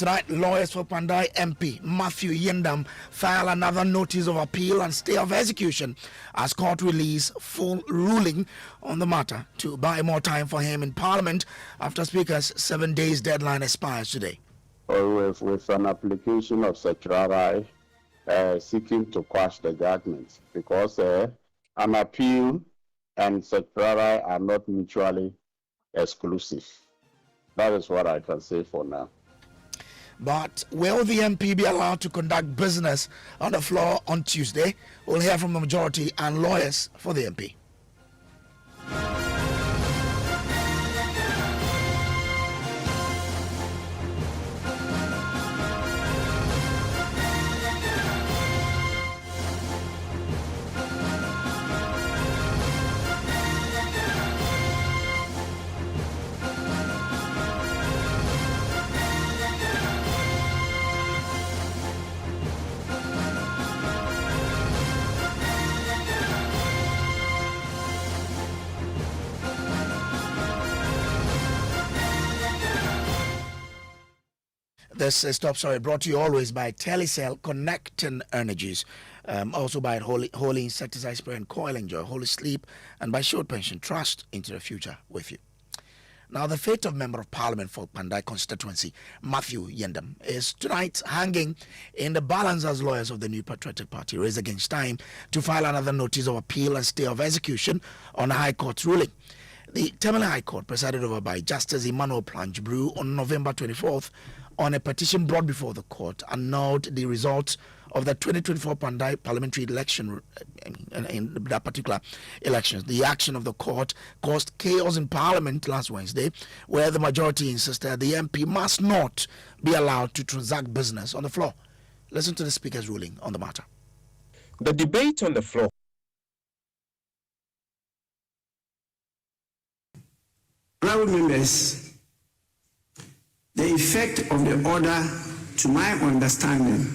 Tonight, lawyers for Kpandai MP Matthew Nyindam file another notice of appeal and stay of execution as court release full ruling on the matter to buy more time for him in Parliament after Speaker's 7 days deadline expires today. With an application of certiorari seeking to quash the judgment, because an appeal and certiorari are not mutually exclusive. That is what I can say for now. But will the MP be allowed to conduct business on the floor on Tuesday? We'll hear from the majority and lawyers for the MP. This is Top Story brought to you always by Telecel, connecting energies. Also by Holy Insecticide Spray and Coil Enjoy, Holy Sleep, and by Short Pension. Trust into the future with you. Now, the fate of Member of Parliament for Kpandai constituency, Matthew Nyindam, is tonight hanging in the balance as lawyers of the New Patriotic Party raise against time to file another notice of appeal and stay of execution on a High Court ruling. The Tamale High Court, presided over by Justice Emmanuel Planchbrew on November 24th, on a petition brought before the court, annulled the results of the 2024 Kpandai parliamentary election. In that particular election, the action of the court caused chaos in Parliament last Wednesday, where the majority insisted the MP must not be allowed to transact business on the floor. Listen to the Speaker's ruling on the matter. The debate on the floor. Honourable members, the effect of the order, to my understanding,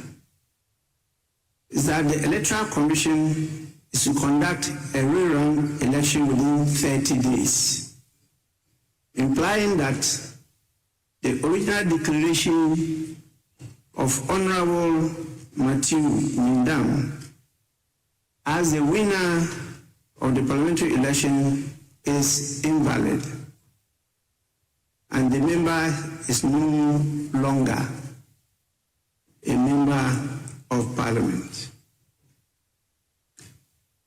is that the Electoral Commission is to conduct a rerun election within 30 days, implying that the original declaration of Honourable Matthew Nyindam as the winner of the parliamentary election is invalid, and the member is no longer a member of Parliament.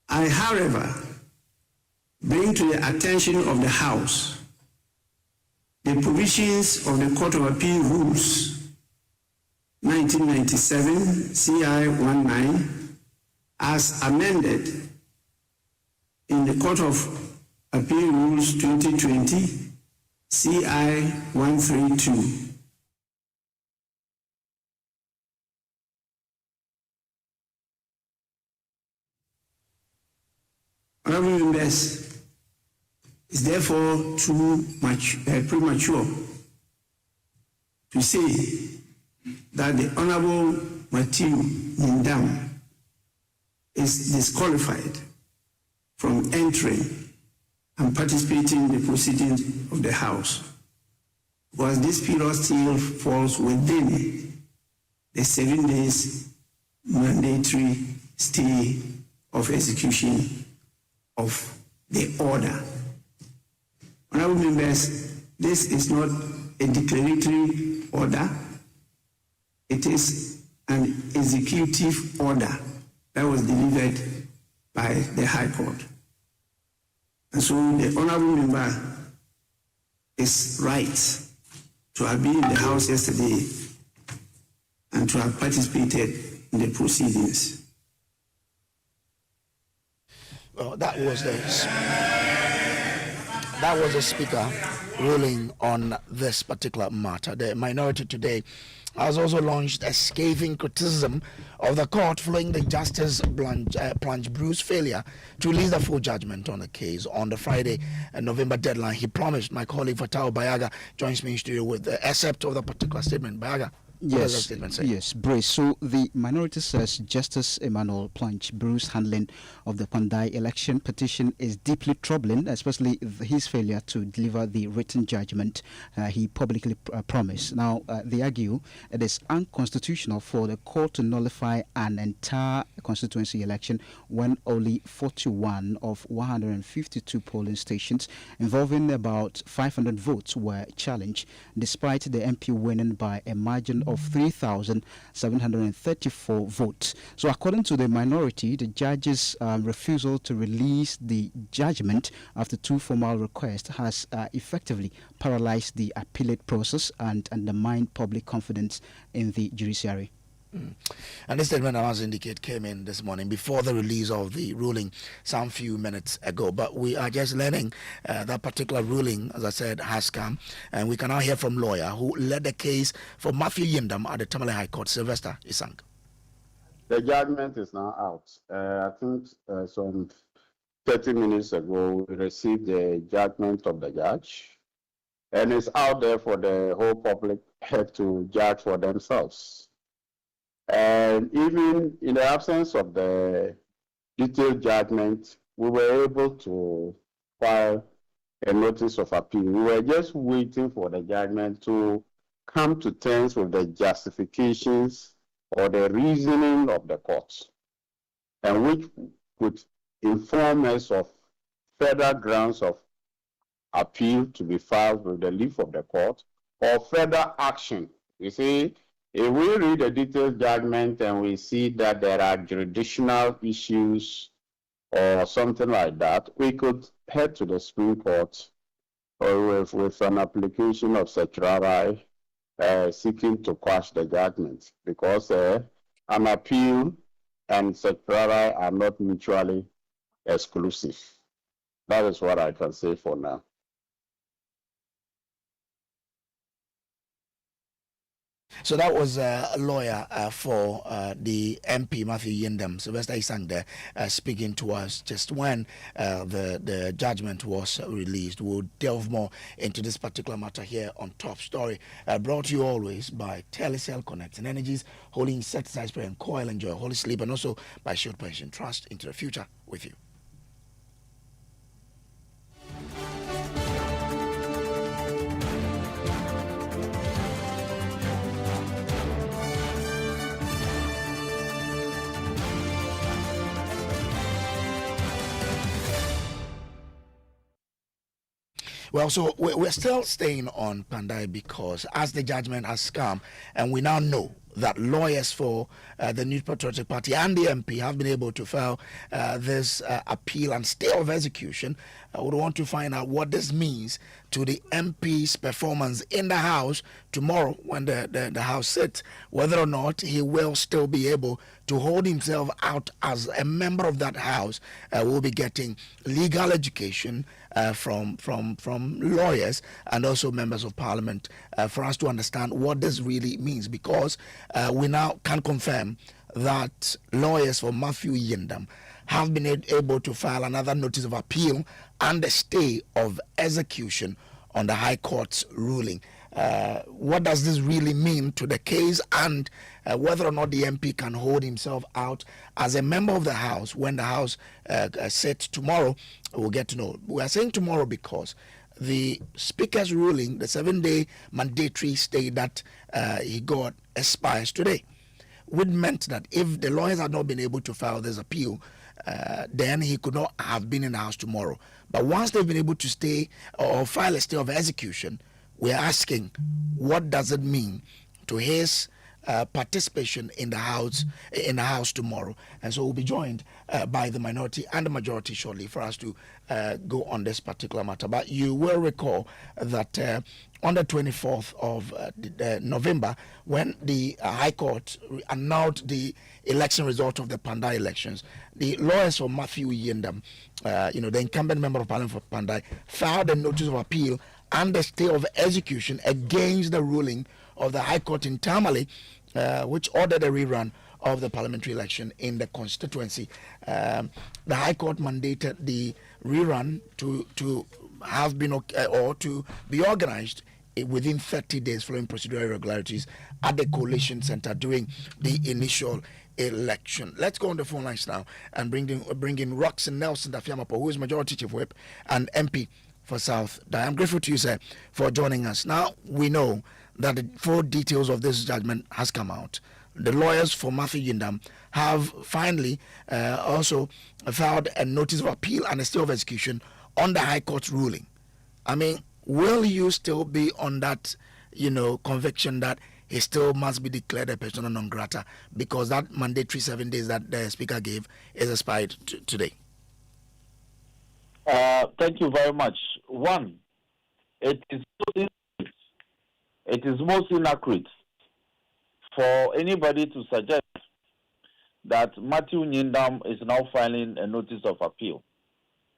I, however, bring to the attention of the House the provisions of the Court of Appeal Rules 1997 CI 19 as amended in the Court of Appeal Rules 2020 CI 132. Honourable members, is therefore premature to say that the Honourable Matthew Nyindam is disqualified from entering and participating in the proceedings of the House, because this period still falls within the 7 days mandatory stay of execution of the order. Honourable members, this is not a declaratory order, it is an executive order that was delivered by the High Court. And so the honourable member is right to have been in the House yesterday and to have participated in the proceedings. Well, that was the Speaker ruling on this particular matter. The minority today has also launched a scathing criticism of the court following the Justice Planchbrew's failure to release the full judgment on the case on the Friday November deadline. He promised. My colleague Fatao Bayaga joins me in studio with the excerpt of the particular statement. Bayaga. What does that statement say? Yes, Brace. So the minority says Justice Emmanuel Planch Bruce's handling of the Kpandai election petition is deeply troubling, especially his failure to deliver the written judgment he publicly promised. Now, they argue it is unconstitutional for the court to nullify an entire constituency election when only 41 of 152 polling stations involving about 500 votes were challenged, despite the MP winning by a margin of 3,734 votes. So according to the minority, the judge's refusal to release the judgment after two formal requests has effectively paralyzed the appellate process and undermined public confidence in the judiciary. And this statement, as indicate, came in this morning before the release of the ruling some few minutes ago. But we are just learning that particular ruling, as I said, has come. And we can now hear from lawyer who led the case for Matthew Nyindam at the Tamale High Court, Sylvester Isang. The judgment is now out. I think some 30 minutes ago, we received the judgment of the judge. And it's out there for the whole public to judge for themselves. And even in the absence of the detailed judgment, we were able to file a notice of appeal. We were just waiting for the judgment to come to terms with the justifications or the reasoning of the courts, and which would inform us of further grounds of appeal to be filed with the leave of the court or further action. You see, if we read the detailed judgment and we see that there are jurisdictional issues or something like that, we could head to the Supreme Court or with an application of certiorari seeking to quash the judgment, because an appeal and certiorari are not mutually exclusive. That is what I can say for now. So that was a lawyer for the MP, Matthew Nyindam, Sylvester Isang there, speaking to us just when the judgment was released. We'll delve more into this particular matter here on Top Story, brought to you always by Telecel Connecting Energies, Holy Insecticide Spray and Coil, Enjoy Holy Sleep, and also by Shield Pension Trust into the future with you. Well, so we're still staying on Kpandai because as the judgment has come, and we now know that lawyers for the New Patriotic Party and the MP have been able to file this appeal and stay of execution. I would want to find out what this means to the MP's performance in the House tomorrow when the House sits, whether or not he will still be able to hold himself out as a member of that House. We'll be getting legal education from lawyers and also members of Parliament for us to understand what this really means, because we now can confirm that lawyers for Matthew Nyindam have been able to file another notice of appeal and a stay of execution on the High Court's ruling. What does this really mean to the case, and whether or not the MP can hold himself out as a member of the House when the House sits tomorrow? We'll get to know. We are saying tomorrow because the Speaker's ruling, the 7-day mandatory stay that he got, expires today, which meant that if the lawyers had not been able to file this appeal, then he could not have been in the House tomorrow. But once they've been able to stay or file a stay of execution, we're asking, what does it mean to his participation in the House tomorrow? And so we'll be joined by the minority and the majority shortly for us to go on this particular matter. But you will recall that on the 24th of November, when the High Court announced the election result of the Kpandai elections, the lawyers for Matthew Nyindam, the incumbent member of Parliament for Kpandai, filed a notice of appeal and a stay of execution against the ruling of the High Court in Tamale, which ordered a rerun of the parliamentary election in the constituency. The High Court mandated the rerun to have been or to be organized within 30 days following procedural irregularities at the coalition center during the initial election. Let's go on the phone lines now and bring in Roxanne Nelson Dafiamapo, who is Majority Chief Whip and MP for South Dai. I'm grateful to you, sir, for joining us. Now, we know that the full details of this judgment has come out. The lawyers for Matthew Nyindam have finally also filed a notice of appeal and a stay of execution on the High Court ruling. I mean, will you still be on that, conviction that he still must be declared a persona non grata because that mandatory 7 days that the Speaker gave is expired today? Thank you very much. One, it is most inaccurate for anybody to suggest that Matthew Nyindam is now filing a notice of appeal.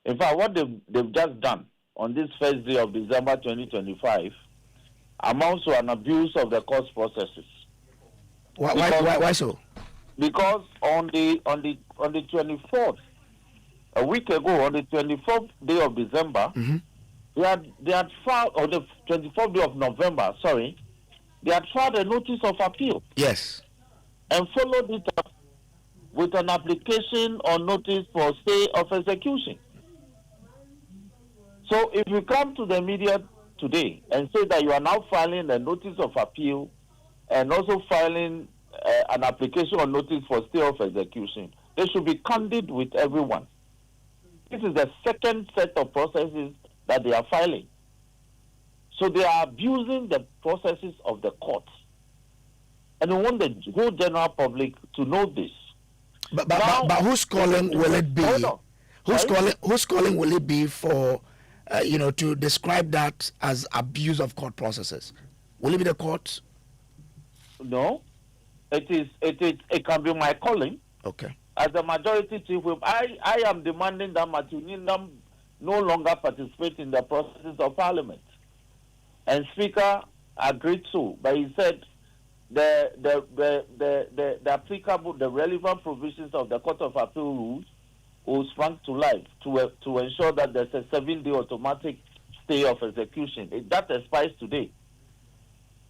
In fact, what they've just done on this first day of December 2025 amounts to an abuse of the court processes. Why so? Because on the 24th, a week ago, on the 24th day of December, they had filed, or the 24th day of November, sorry, they had filed a notice of appeal. Yes. And followed it up with an application or notice for stay of execution. So if you come to the media today and say that you are now filing a notice of appeal and also filing an application or notice for stay of execution, they should be candid with everyone. This is the second set of processes that they are filing. So they are abusing the processes of the court. And we want the whole general public to know this. But whose calling will it be? Whose calling will it be for, to describe that as abuse of court processes? Will it be the court? No. It can be my calling. Okay. As a majority chief whip, I am demanding that Matthew Nyindam no longer participate in the processes of parliament. And Speaker agreed to, but he said the applicable, the relevant provisions of the Court of Appeal rules will spring to life to ensure that there's a 7-day automatic stay of execution. That expires today.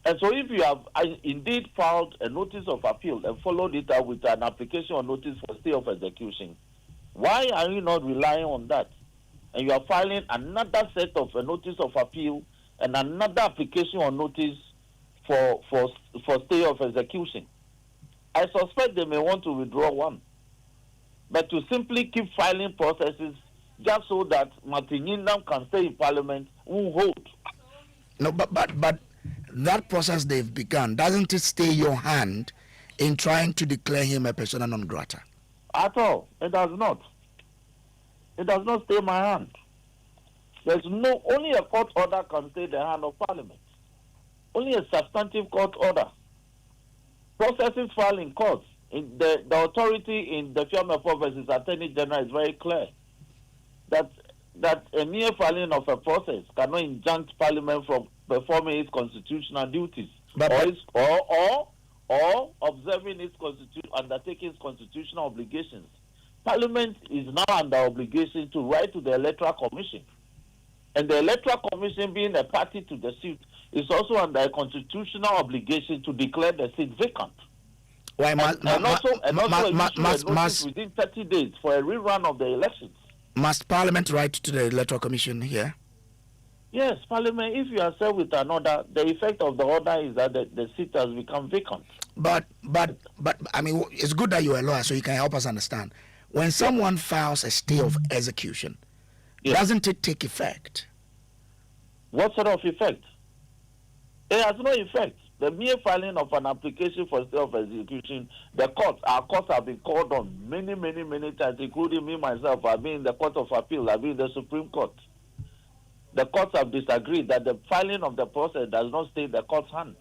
And so if you have indeed filed a notice of appeal and followed it up with an application or notice for stay of execution, why are you not relying on that? And you are filing another set of a notice of appeal and another application or notice for stay of execution. I suspect they may want to withdraw one. But to simply keep filing processes just so that Matthew Nyindam can stay in parliament won't hold. No, but that process they've begun, doesn't it stay your hand in trying to declare him a persona non grata? At all. It does not. It does not stay my hand. Only a court order can stay the hand of parliament. Only a substantive court order. Processes filed in courts. In the authority in the Fiamepo versus Attorney General is very clear that a mere filing of a process cannot injunct parliament from performing its constitutional duties or observing its undertaking its constitutional obligations. Parliament is now under obligation to write to the Electoral Commission. And the Electoral Commission, being a party to the suit, is also under a constitutional obligation to declare the seat vacant. Why must within 30 days for a rerun of the elections. Must Parliament write to the Electoral Commission here? Yes, Parliament, if you are served with an order, the effect of the order is that the seat has become vacant. But I mean, it's good that you're a lawyer so you can help us understand. When someone files a stay of execution, doesn't it take effect? What sort of effect? It has no effect. The mere filing of an application for stay of execution, our courts have been called on many times, including me myself. I've been in the Court of Appeal, I've been in the Supreme Court. The courts have disagreed that the filing of the process does not stay in the court's hand.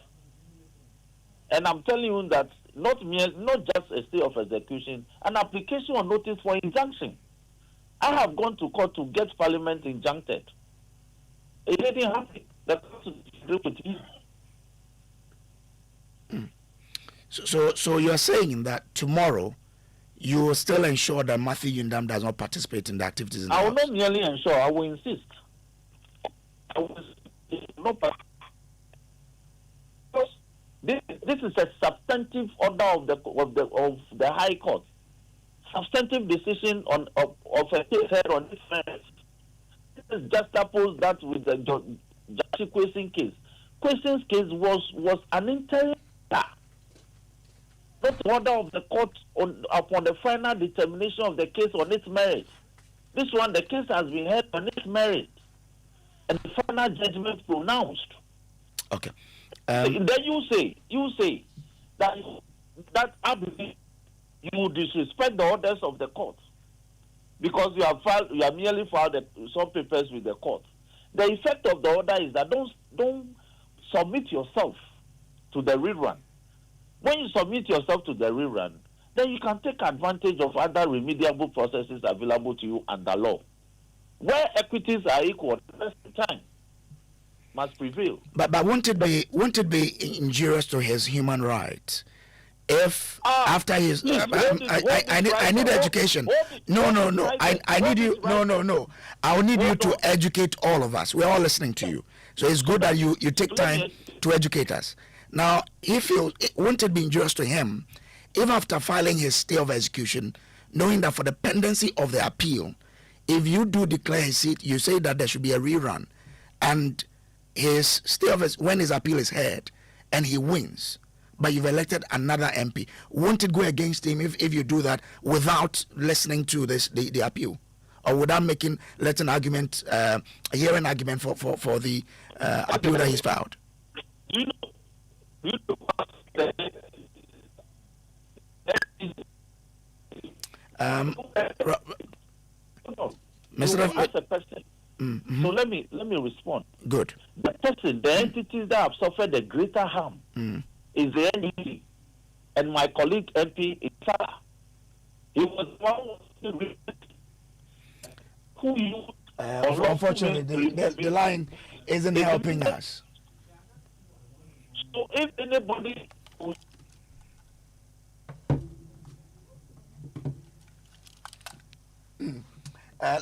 And I'm telling you that not just a stay of execution, an application or notice for injunction. I have gone to court to get Parliament injuncted. It didn't happen. The court disagreed with me. So you're saying that tomorrow you will still ensure that Matthew Nyindam does not participate in the activities in the I will House? not merely ensure, I will insist. I will not This is a substantive order of the High Court. Substantive decision of a case heard on its merits. This is juxtaposed that with the Gyasi Question case. Question's case was an interim order, not order of the court upon the final determination of the case on its merits. This one, the case has been heard on its merit, and the final judgment pronounced. Okay. Then you say that I believe you disrespect the orders of the court because you have merely filed some papers with the court. The effect of the order is that don't submit yourself to the rerun. When you submit yourself to the rerun, then you can take advantage of other remediable processes available to you under law. Where equities are equal, the time must prevail. But won't it be injurious to his human rights if after his I need education. No. I need you. No. I'll need you to educate all of us. We're all listening to you. So it's good that you take time to educate us. Now, won't it be injurious to him if after filing his stay of execution, knowing that for the pendency of the appeal, if you do declare his seat, you say that there should be a rerun, and his stay of when his appeal is heard and he wins, but you've elected another MP, won't it go against him if you do that without listening to the appeal, or without letting argument, hearing argument for the appeal that he's filed? As a person. So let me respond. Good. The person, the entities that have suffered the greater harm is the NEC, and my colleague MP is Salah. He was one who you. Unfortunately, the line isn't helping us. So if anybody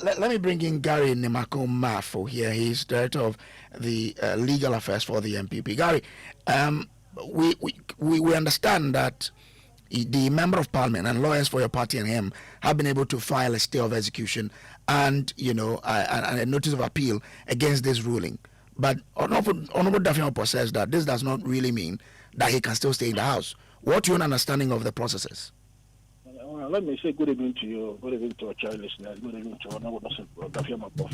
let me bring in Gary Nimako Mafo here. He's director of the legal affairs for the MPP. Gary, we understand that the member of parliament and lawyers for your party and him have been able to file a stay of execution and a notice of appeal against this ruling. But Honorable Dafiamopo says that this does not really mean that he can still stay in the house. What's your understanding of the processes? Let me say good evening to you, good evening to our child listeners, good evening to Honorable Dafiamopo.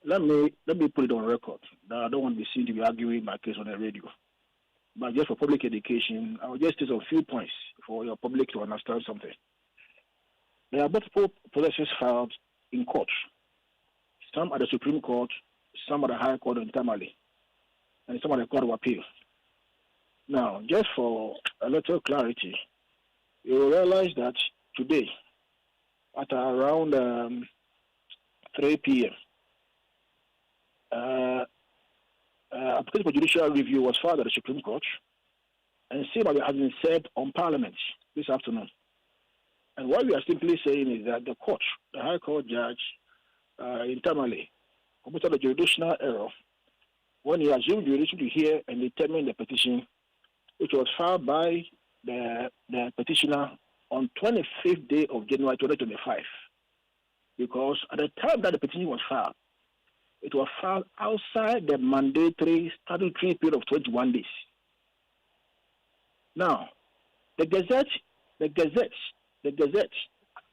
Let me put it on record that I don't want to be seen to be arguing my case on the radio. But just for public education, I will just state a few points for your public to understand something. There are multiple processes filed in court, some at the Supreme Court, some at the High Court in Tamale, and some at the Court of Appeal. Now, just for a little clarity, you will realize that today, at around 3 p.m., application for judicial review was filed at the Supreme Court, and same has been said on Parliament this afternoon. And what we are simply saying is that the court, the High Court judge in Tamale, committed a jurisdictional error when he assumed jurisdiction to hear and determine the petition, which was filed by the petitioner on 25th day of January 2025. Because at the time that the petition was filed, it was filed outside the mandatory statutory period of 21 days. Now, the Gazette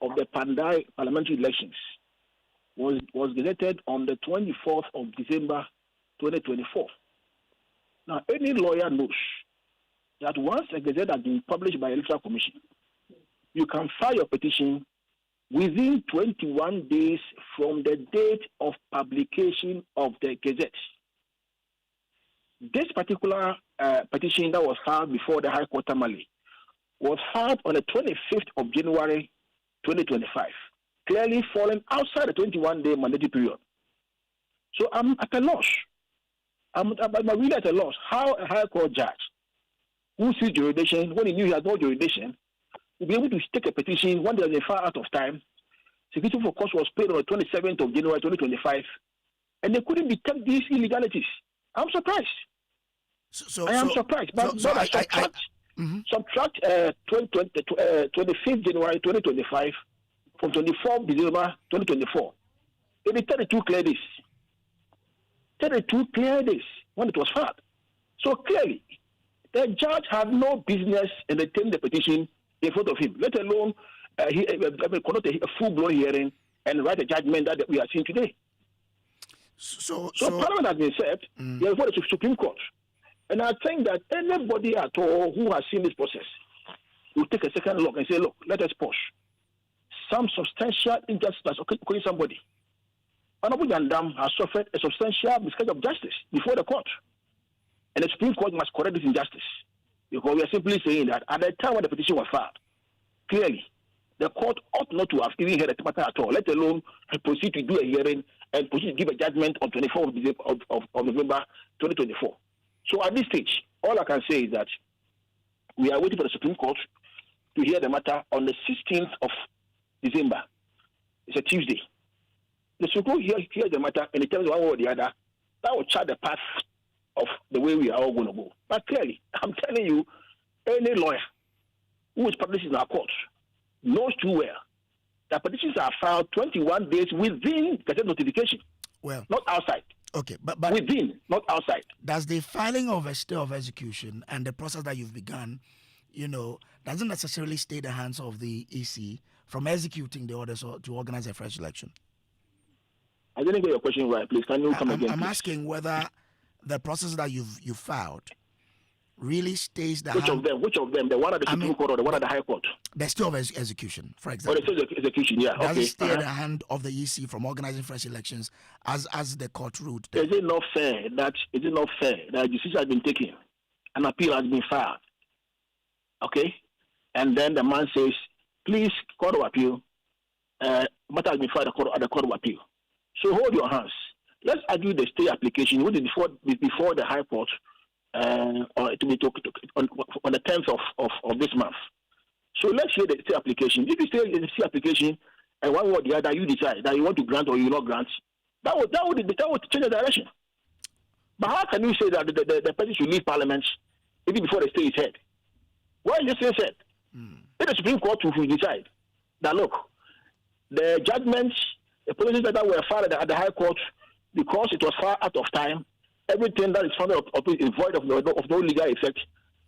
of the Kpandai parliamentary elections was gazetted on the 24th of December 2024. Now, any lawyer knows that once a gazette has been published by the Electoral Commission, you can file your petition within 21 days from the date of publication of the gazette. This particular petition that was filed before the High Court Tamale was filed on the 25th of January 2025, clearly falling outside the 21-day mandatory period. So I'm at a loss. I'm really at a loss how a High Court judge who sees jurisdiction when he knew he had no jurisdiction will be able to take a petition when they are far out of time. Security for cost was paid on the 27th of January 2025, and they couldn't detect these illegalities. I'm surprised. I am surprised. But subtract 25th January 2025 from 24th December 2024. It is 32 clear days. 32 clear days when it was filed. So clearly, the judge had no business entertaining the petition in front of him, let alone conduct a full-blown hearing and write a judgment that we are seeing today. So Parliament has been set before the Supreme Court. And I think that anybody at all who has seen this process will take a second look and say, look, let us pause. Some substantial injustice has occurred somebody. Honorable Nyindam has suffered a substantial miscarriage of justice before the court. And the Supreme Court must correct this injustice. Because we are simply saying that at the time when the petition was filed, clearly, the court ought not to have even heard the matter at all, let alone proceed to do a hearing and proceed to give a judgment on 24th of November 2024. So at this stage, all I can say is that we are waiting for the Supreme Court to hear the matter on the 16th of December. It's a Tuesday. The Supreme Court hears the matter and it tells one way or the other. That will chart the path of the way we are all going to go. But clearly, I'm telling you, any lawyer who is published in our courts knows too well that petitions are filed 21 days within the notification. Well, not outside. Okay, but within, not outside. Does the filing of a stay of execution and the process that you've begun, doesn't necessarily stay the hands of the EC from executing the orders to organize a fresh election? I didn't get your question right. Please, can you come again? I'm asking whether the process that you've filed really stays the Which of them? The one at the Supreme Court or the one at the High Court? The stay of execution, for example. Or the stay of execution, yeah. Does it stay in the hand of the EC from organizing fresh elections as the court ruled? Is it not fair that a decision has been taken, an appeal has been filed, okay? And then the man says, please, Court of Appeal, matter has been filed at the Court of Appeal. So hold your hands. Let's argue the stay application, which is before the High Court, or to be on the 10th of this month. So let's hear the stay application. If you stay in the stay application and one way or the other you decide that you want to grant or you not grant, that would change the direction. But how can you say that the person should leave Parliament even before the stay is heard? Why is this said? If the Supreme Court will decide that look, the judgments, the policies that were filed at the High Court, because it was far out of time, everything that is found is void of no legal effect,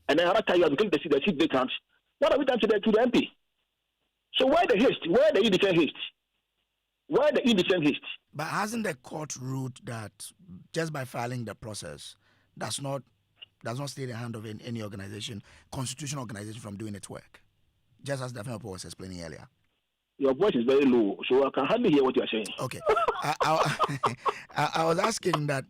and then another time you have to take the seat vacant. What have we done to the MP? So why the haste? Why the indecent haste? Why the indecent haste? But hasn't the court ruled that just by filing the process does not stay in the hand of any organization, constitutional organization, from doing its work? Just as Daphne was explaining earlier. Your voice is very low, so I can hardly hear what you are saying. Okay. I was asking that,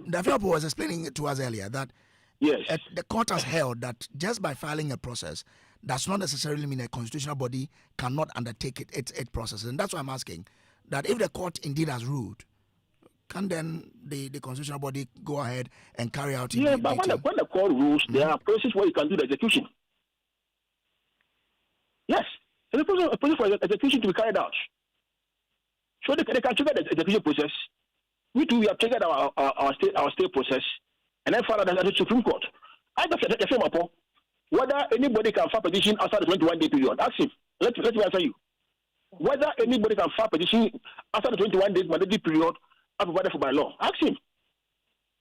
Daphne was explaining to us earlier that yes, the court has held that just by filing a process does not necessarily mean a constitutional body cannot undertake its process. And that's why I'm asking that if the court indeed has ruled, can then the constitutional body go ahead and carry out? Yeah, but when the court rules, there are processes where you can do the execution. Yes. There's a process for execution to be carried out. So they can trigger the execution process. We have triggered our state process and then filed at the Supreme Court. I just said the same upon whether anybody can file petition outside the 21-day period. Ask him. Let me answer you. Whether anybody can file petition outside the 21-day mandatory period as provided for by law. Ask him.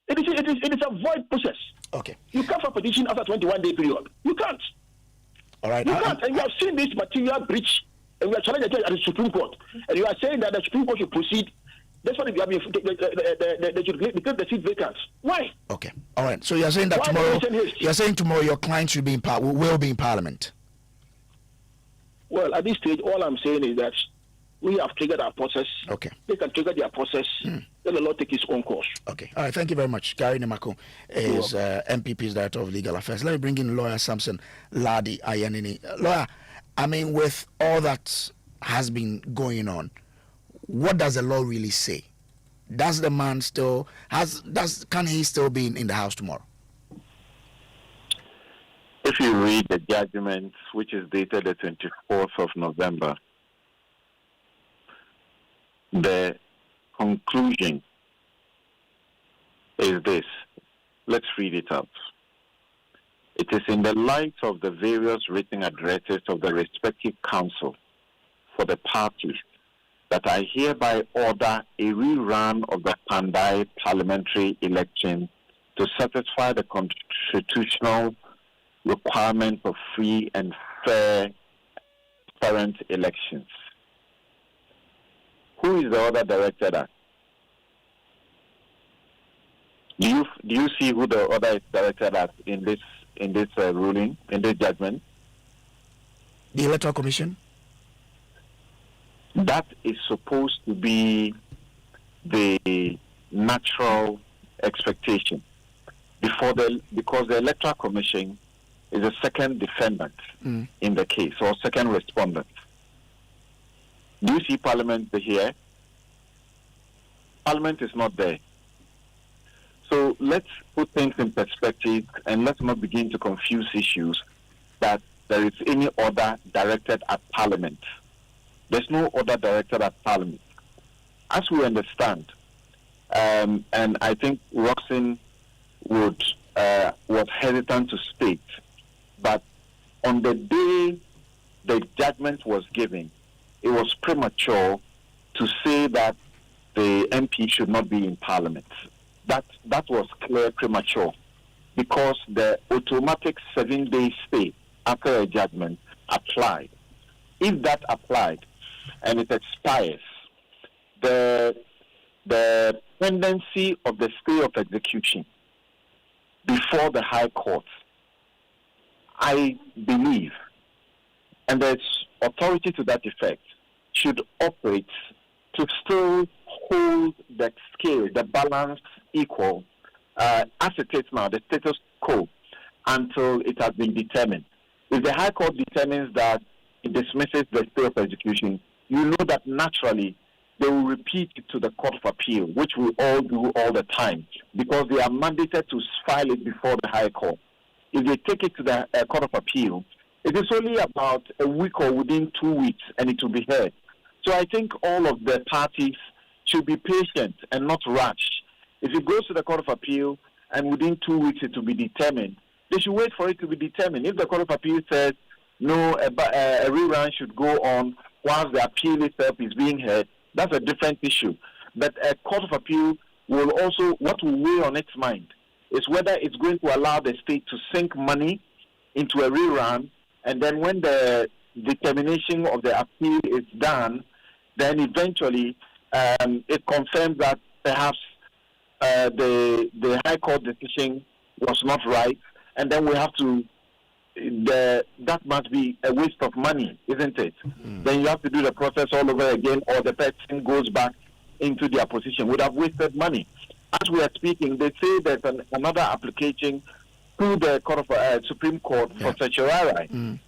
It is a void process. Okay. You can't file petition after 21-day period. You can't. All right. You can't. And you have seen this material breach, and we are challenging it at the Supreme Court. And you are saying that the Supreme Court should proceed. That's what they should declare the seat vacant. Why? Okay. All right. So you're saying that tomorrow your client should be will be in Parliament. Well, at this stage, all I'm saying is that we have triggered our process. Okay. They can trigger their process. Then the law take its own course. Okay. All right. Thank you very much. Gary Nemako is MPP's Director of Legal Affairs. Let me bring in Lawyer Samson Ladi Ayanini. Lawyer, with all that has been going on, what does the law really say? Does the man can he still be in the House tomorrow? If you read the judgment, which is dated the 24th of November, the conclusion is this, let's read it out. It is in the light of the various written addresses of the respective council for the parties that I hereby order a rerun of the Kpandai parliamentary election to satisfy the constitutional requirement of free and fair current elections. Who is the order directed at? Do you see who the order is directed at in this ruling, in this judgment? The Electoral Commission? That is supposed to be the natural expectation because the Electoral Commission is a second defendant in the case, or second respondent. Do you see Parliament here? Parliament is not there. So let's put things in perspective and let's not begin to confuse issues that there is any order directed at Parliament. There's no order directed at Parliament. As we understand, and I think Roxanne was hesitant to state, but on the day the judgment was given, it was premature to say that the MP should not be in Parliament. That was clear premature because the automatic 7-day stay after a judgment applied. If that applied and it expires, the pendency of the stay of execution before the High Court, I believe, and there's authority to that effect, should operate to still hold the scale, the balance equal, as it is now, the status quo, until it has been determined. If the High Court determines that it dismisses the stay of execution, you know that naturally they will repeat it to the Court of Appeal, which we all do all the time, because they are mandated to file it before the High Court. If they take it to the Court of Appeal, it is only about a week or within 2 weeks, and it will be heard. So I think all of the parties should be patient and not rush. If it goes to the Court of Appeal and within 2 weeks it will be determined, they should wait for it to be determined. If the Court of Appeal says, no, a rerun should go on whilst the appeal itself is being heard, that's a different issue. But a Court of Appeal will also, what will weigh on its mind is whether it's going to allow the state to sink money into a rerun, and then when the determination of the appeal is done, then eventually it confirms that perhaps the High Court decision was not right, and then we have to, that must be a waste of money, isn't it? Then you have to do the process all over again, or the person goes back into their position. Would have wasted money. As we are speaking, they say there's another application to the Court of Supreme Court for certiorari.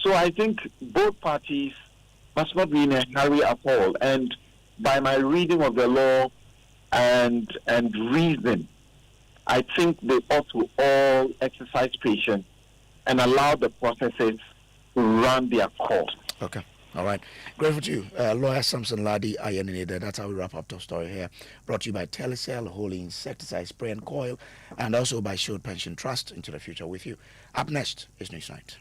So I think both parties must not be in a hurry at all. And by my reading of the law and reason, I think they ought to all exercise patience and allow the processes to run their course. Okay. All right. Grateful to you. Lawyer Samson Ladi Ayenide. That's how we wrap up the story here. Brought to you by Telecel, Holy Insecticide Spray and Coil, and also by Shield Pension Trust. Into the future with you. Up next is Newsnight.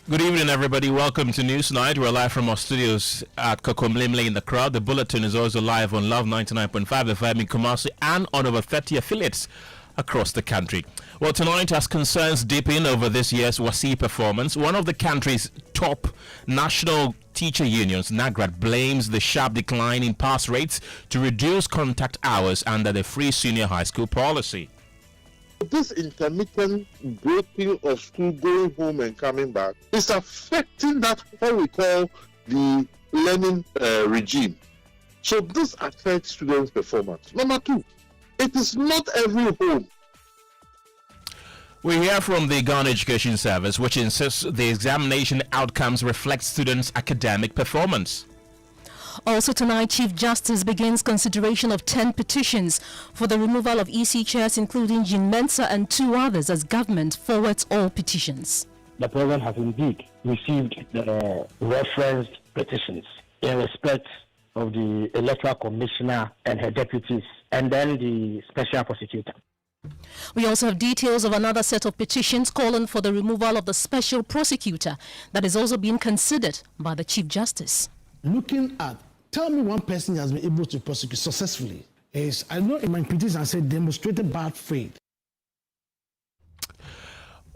Good evening, everybody. Welcome to Newsnight. We're live from our studios at Kokomlemle in the crowd. The bulletin is also live on Love 99.5 FM in Kumasi and on over 30 affiliates across the country. Well, tonight, as concerns deepen over this year's WASI performance, one of the country's top national teacher unions, NAGRAT, blames the sharp decline in pass rates to reduce contact hours under the free senior high school policy. This intermittent breaking of school, going home and coming back, is affecting that what we call the learning regime. So this affects students' performance. Number two, it is not every home. We hear from the Ghana Education Service, which insists the examination outcomes reflect students' academic performance. Also tonight, Chief Justice begins consideration of 10 petitions for the removal of EC chairs, including Jean Mensah and 2 others, as government forwards all petitions. The President has indeed received the referenced petitions in respect of the Electoral Commissioner and her deputies, and then the Special Prosecutor. We also have details of another set of petitions calling for the removal of the Special Prosecutor that is also being considered by the Chief Justice. Looking at, tell me one person has been able to prosecute successfully. Is, I know in my petition I said demonstrated bad faith.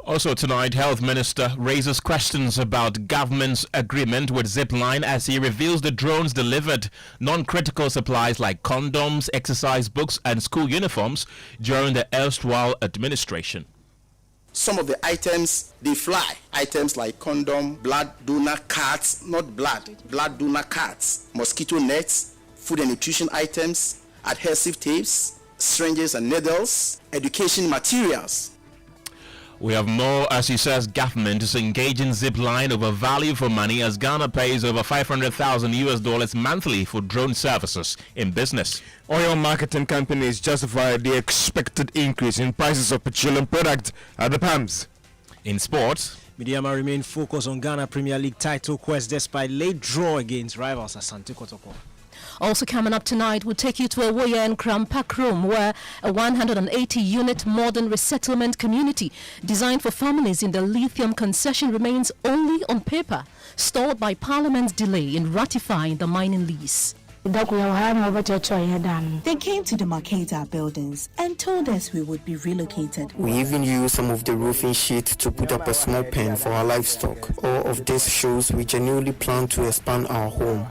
Also tonight, Health Minister raises questions about government's agreement with Zipline as he reveals the drones delivered non-critical supplies like condoms, exercise books and school uniforms during the erstwhile administration. Some of the items, they fly. Items like condom, blood donor cards, not blood donor cards, mosquito nets, food and nutrition items, adhesive tapes, syringes and needles, education materials. We have more as he says government is engaging Zipline over value for money as Ghana pays over $500,000 monthly for drone services in business. Oil marketing companies justify the expected increase in prices of petroleum products at the pumps. In sports, Midiama remain focused on Ghana Premier League title quest despite late draw against rivals Asante Kotoko. Also coming up tonight, we'll take you to Awoya and Krampak Room, where a 180-unit modern resettlement community designed for families in the lithium concession remains only on paper, stalled by Parliament's delay in ratifying the mining lease. They came to demarcate our buildings and told us we would be relocated. We even used some of the roofing sheet to put up a small pen for our livestock. All of this shows we genuinely plan to expand our home.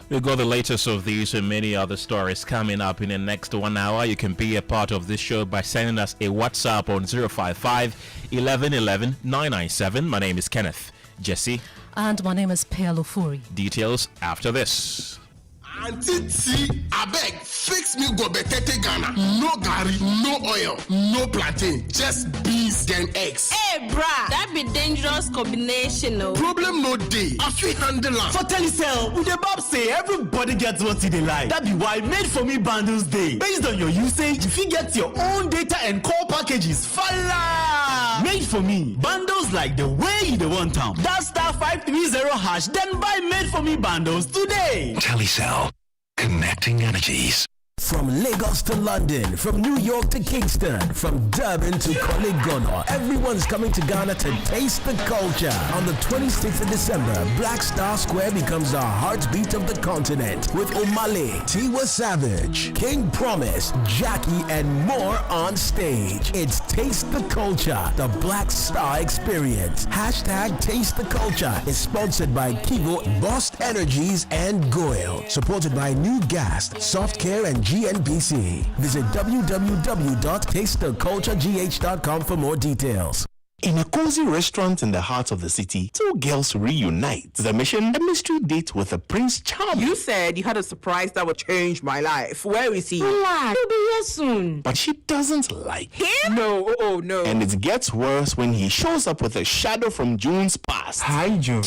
We've got the latest of these and many other stories coming up in the next 1 hour. You can be a part of this show by sending us a WhatsApp on 055 1111 997. My name is Kenneth. Gyasi. And my name is Ofori. Details after this. Auntie T, abeg, fix me go betete Ghana. No garri, no oil, no plantain, just beans then eggs. Hey, brah, that be dangerous combination, no. Problem no day. I feel handle am. For Telecel, with the Bob say everybody gets what they like. That be why Made For Me bundles day. Based on your usage, if you get your own data and call packages, falla! Made For Me bundles like the way you the want them. That *530#, then buy Made For Me bundles today. Telecel. Connecting energies. From Lagos to London, from New York to Kingston, from Durban to Kolegono, everyone's coming to Ghana to taste the culture. On the 26th of December, Black Star Square becomes the heartbeat of the continent with Omale, Tiwa Savage, King Promise, Jackie, and more on stage. It's Taste the Culture, the Black Star Experience. # Taste the Culture is sponsored by Kivo, Boss Energies, and Goyle. Supported by New Gas, Soft Care, and GNBC. Visit www.tastetheculturegh.com for more details. In a cozy restaurant in the heart of the city, 2 girls reunite. The mission, a mystery date with a Prince Charming. You said you had a surprise that would change my life. Where is he? Relax, he'll be here soon. But she doesn't like him. No, oh no. And it gets worse when he shows up with a shadow from June's past. Hi, June.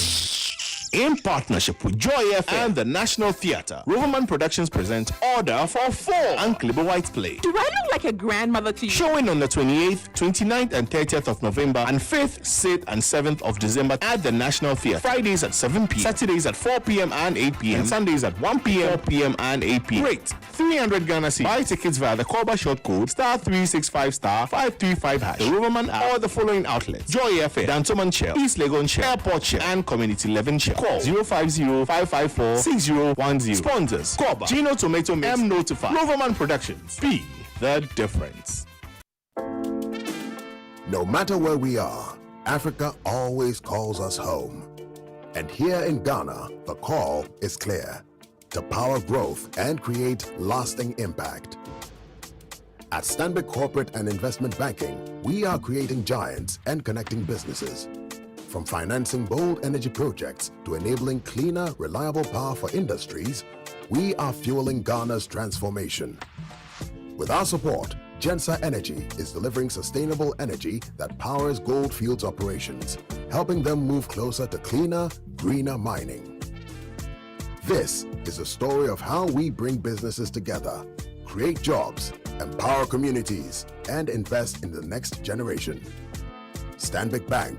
In partnership with Joy FM and the National Theatre, Roverman Productions present Order for 4 and Clibber White's play. Do I look like a grandmother to you? Showing on the 28th, 29th and 30th of November and 5th, 6th and 7th of December at the National Theatre. Fridays at 7 p.m, Saturdays at 4 p.m. and 8 p.m, and Sundays at 1 p.m, 4 p.m. and 8 p.m. Rate 300 Ghana cedis. Buy tickets via the Korba short code *365*535#. The Roverman app or the following outlets: Joy FM, Dantoman Shell, East Legon Shell, Airport Shell, and Community 11 Shell. Call 050-554-6010. Sponsors: Korba, Gino Tomato Mix, M Notify, Roverman Productions. Be the difference. No matter where we are, Africa always calls us home. And here in Ghana, the call is clear: to power growth and create lasting impact. At Stanbic Corporate and Investment Banking, we are creating giants and connecting businesses. From financing bold energy projects to enabling cleaner, reliable power for industries, we are fueling Ghana's transformation. With our support, Gensa Energy is delivering sustainable energy that powers Goldfields operations, helping them move closer to cleaner, greener mining. This is a story of how we bring businesses together, create jobs, empower communities, and invest in the next generation. Stanbic Bank,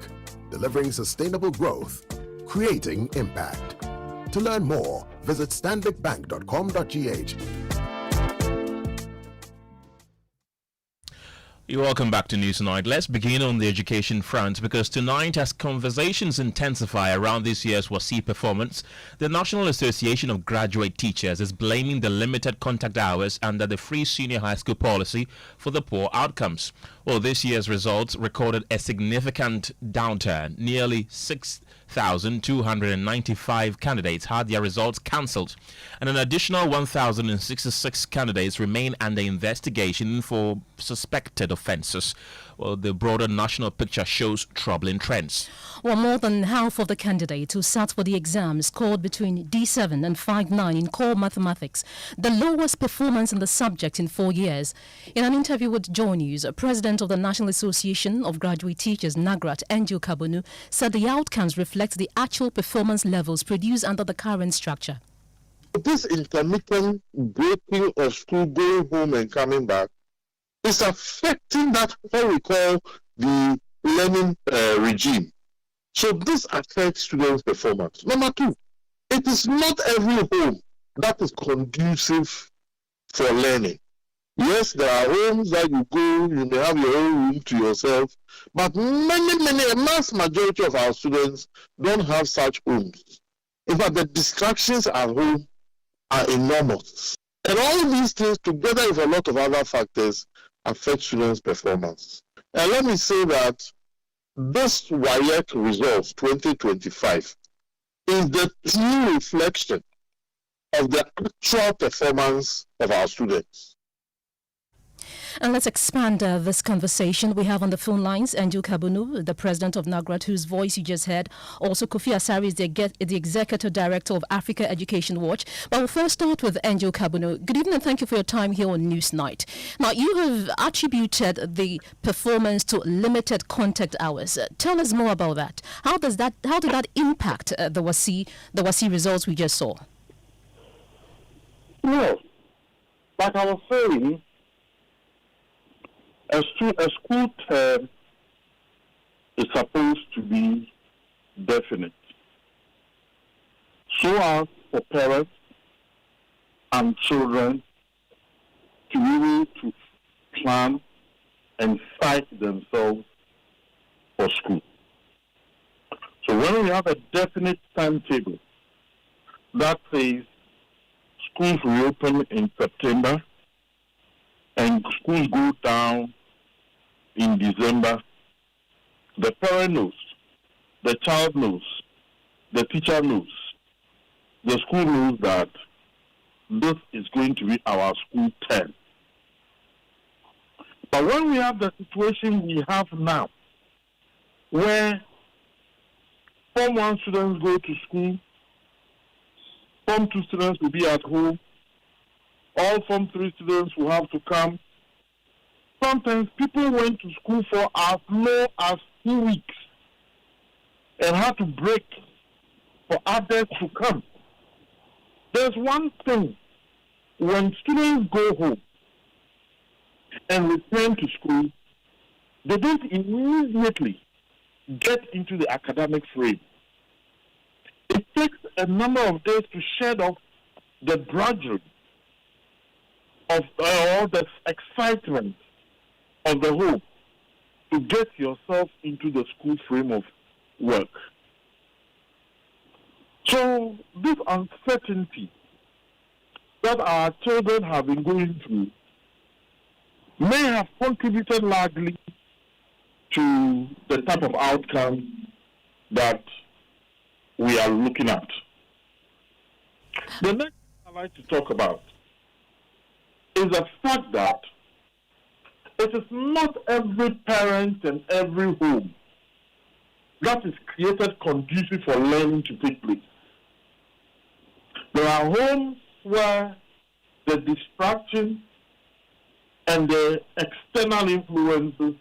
delivering sustainable growth, creating impact. To learn more, visit stanbicbank.com.gh. You're welcome back to News Tonight. Let's begin on the education front, because tonight, as conversations intensify around this year's WASI performance, the National Association of Graduate Teachers is blaming the limited contact hours under the free senior high school policy for the poor outcomes. Well, this year's results recorded a significant downturn. Nearly 6,295 candidates had their results cancelled, and an additional 1,066 candidates remain under investigation for suspected offences. Well, the broader national picture shows troubling trends. Well, more than half of the candidates who sat for the exam scored between D7 and 5.9 in core mathematics, the lowest performance in the subject in 4 years. In an interview with Joy News, President of the National Association of Graduate Teachers, NAGRAT, Angel Kabunu, said the outcomes reflect the actual performance levels produced under the current structure. This intermittent breaking of school, going home and coming back, is affecting that what we call the learning regime. So this affects students' performance. Number two, it is not every home that is conducive for learning. Yes, there are homes that you go, you may have your own room to yourself, but a mass majority of our students don't have such homes. In fact, the distractions at home are enormous. And all these things, together with a lot of other factors, affect students' performance. And let me say that this WAEC results 2025 is the true reflection of the actual performance of our students. And let's expand this conversation. We have on the phone lines Angel Kabunu, the president of NAGRAT, whose voice you just heard. Also, Kofi Asari is the executive director of Africa Education Watch. But we'll first start with Angel Kabunu. Good evening and thank you for your time here on Newsnight. Now, you have attributed the performance to limited contact hours. Tell us more about that. How did that impact the WASI results we just saw? Well, like I was saying, a school term is supposed to be definite, so as for parents and children to be able to plan and cite themselves for school. So when we have a definite timetable that says schools reopen in September and schools go down in December, the parent knows, the child knows, the teacher knows, the school knows that this is going to be our school term. But when we have the situation we have now, where Form 1 students go to school, Form 2 students will be at home, all Form 3 students will have to come. Sometimes people went to school for as low as 2 weeks and had to break for others to come. There's one thing, when students go home and return to school, they don't immediately get into the academic frame. It takes a number of days to shed off the drudgery of all the excitement of the home to get yourself into the school frame of work. So this uncertainty that our children have been going through may have contributed largely to the type of outcome that we are looking at. The next thing I'd like to talk about is the fact that it is not every parent and every home that is created conducive for learning to take place. There are homes where the distraction and the external influences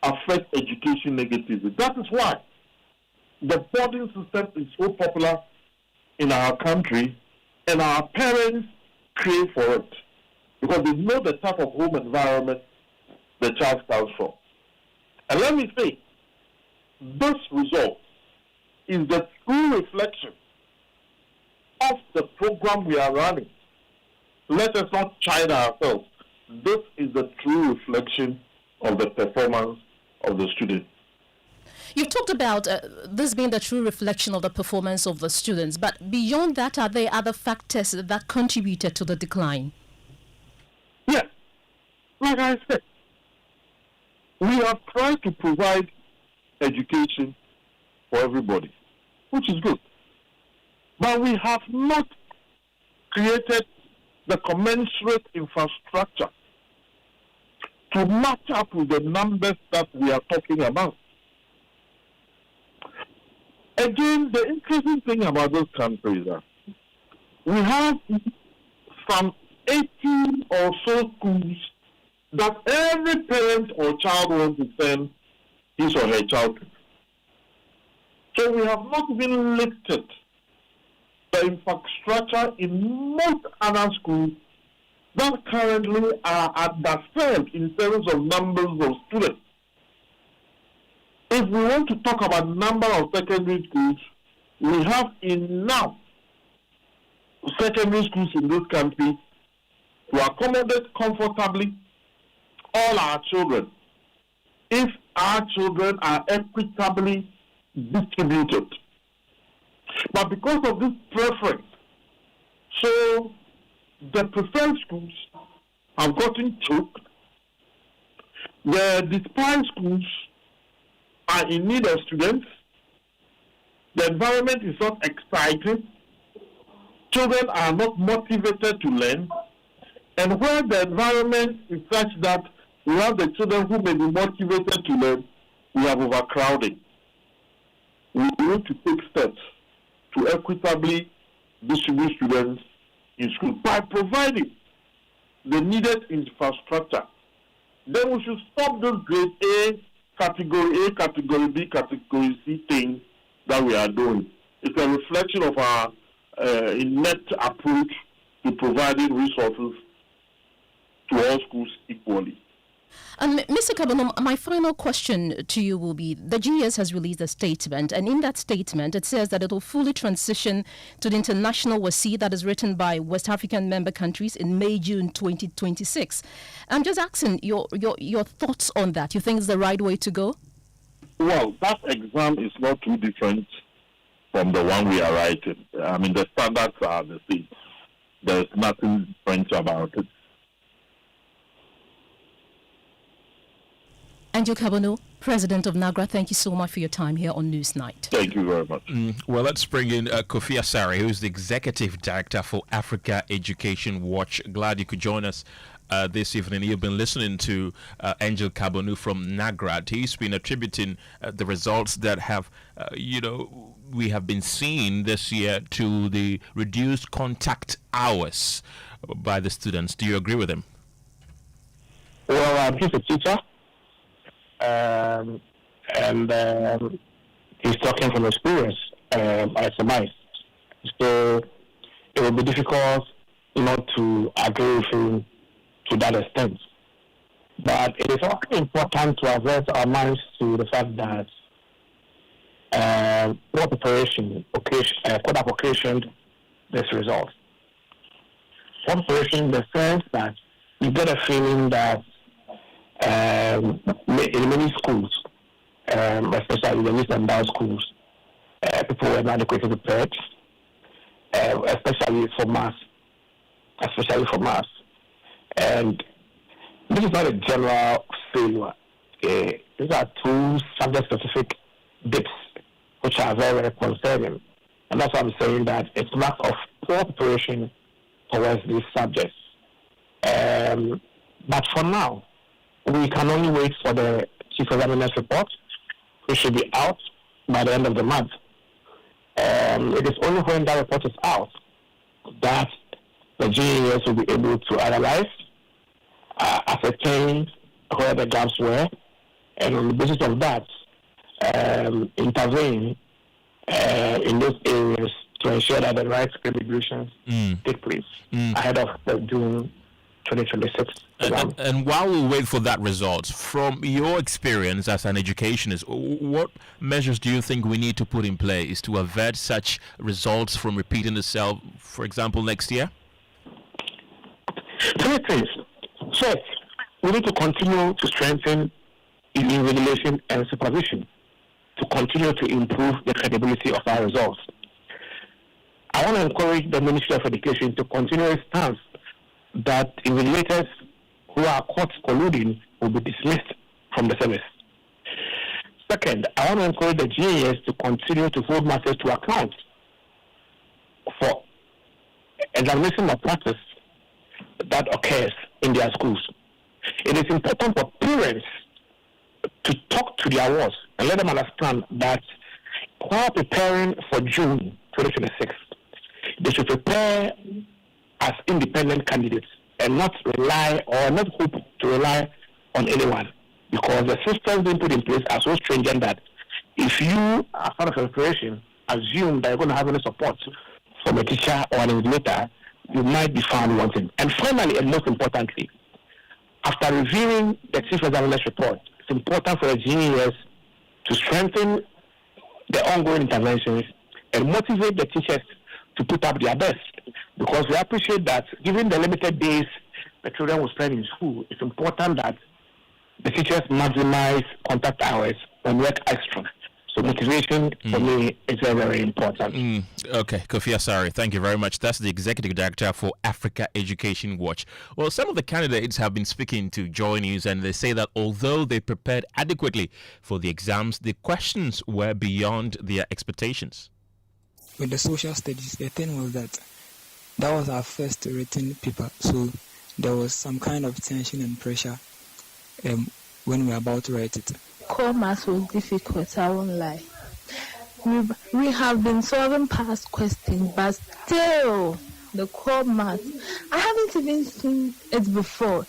affect education negatively. That is why the boarding system is so popular in our country, and our parents crave for it because they know the type of home environment the child comes from. And let me say, this result is the true reflection of the program we are running. Let us not chide ourselves. This is the true reflection of the performance of the students. You've talked about this being the true reflection of the performance of the students, but beyond that, are there other factors that contributed to the decline? Yes. Like I said, we have tried to provide education for everybody, which is good. But we have not created the commensurate infrastructure to match up with the numbers that we are talking about. Again, the interesting thing about this country is that we have some 80 or so schools that every parent or child wants to send his or her child to. So we have not even lifted the infrastructure in most other schools that currently are underserved in terms of numbers of students. If we want to talk about number of secondary schools, we have enough secondary schools in this country to accommodate comfortably all our children if our children are equitably distributed. But because of this preference, so the preferred schools have gotten choked. The despised schools are in need of students. The environment is not exciting. Children are not motivated to learn. And where the environment is such that we have the children who may be motivated to learn, we have overcrowding. We need to take steps to equitably distribute students in school by providing the needed infrastructure. Then we should stop this grade A, category B, category C thing that we are doing. It's a reflection of our inept approach to providing resources to all schools equally. And Mr. Kabano, my final question to you will be, the GS has released a statement, and in that statement it says that it will fully transition to the international WASI that is written by West African member countries in May-June 2026. I'm just asking your thoughts on that. You think it's the right way to go? Well, that exam is not too different from the one we are writing. I mean, the standards are the same. There's nothing French about it. Andrew Kabano, President of NAGRA, thank you so much for your time here on Newsnight. Thank you very much. Well, let's bring in Kofi Asare, who's the Executive Director for Africa Education Watch. Glad you could join us this evening. You've been listening to Angel Kabanu from NAGRA. He's been attributing the results that have, we have been seeing this year to the reduced contact hours by the students. Do you agree with him? Well, he's a teacher. And he's talking from experience, I surmise. So it will be difficult not to agree with him to that extent. But it is also important to avert our minds to the fact that what operation could have occasioned this result. What operation in the sense that you get a feeling that in many schools, especially the Nyindam schools, people were not adequately prepared, especially for maths. And this is not a general failure. These are two subject-specific dips, which are very, very concerning. And that's why I'm saying that it's lack of poor preparation towards these subjects. But for now, we can only wait for the Chief Examiner's report, which should be out by the end of the month. It is only when that report is out that the GES will be able to analyze, ascertain where the gaps were, and on the basis of that, intervene in those areas to ensure that the right remediations take place ahead of the June 2026 exam. And while we wait for that result, from your experience as an educationist, what measures do you think we need to put in place to avert such results from repeating themselves, for example, next year? Three things. First, we need to continue to strengthen regulation and supervision to continue to improve the credibility of our results. I want to encourage the Ministry of Education to continue its stance that invigilators who are caught colluding will be dismissed from the service. Second, I want to encourage the GAS to continue to hold masters to account for examination malpractice that occurs in their schools. It is important for parents to talk to their wards and let them understand that while preparing for June 2026, they should prepare as independent candidates and not rely or not hope to rely on anyone, because the systems being put in place are so stringent that if you, as part of your preparation, assume that you're going to have any support from a teacher or an invigilator, you might be found wanting. And finally, and most importantly, after reviewing the Chief Examiner's report, it's important for the GES to strengthen the ongoing interventions and motivate the teachers to put up their best, because we appreciate that given the limited days the children will spend in school, it's important that the teachers maximize contact hours and work extra. So motivation for me is very, very important. Okay, Kofi Asare, thank you very much. That's the Executive Director for Africa Education Watch. Well, some of the candidates have been speaking to Joy News, and they say that although they prepared adequately for the exams, the questions were beyond their expectations. With the social studies, the thing was that was our first written paper, so there was some kind of tension and pressure when we were about to write it. Core maths was difficult, I won't lie. We have been solving past questions, but still, the core maths, I haven't even seen it before.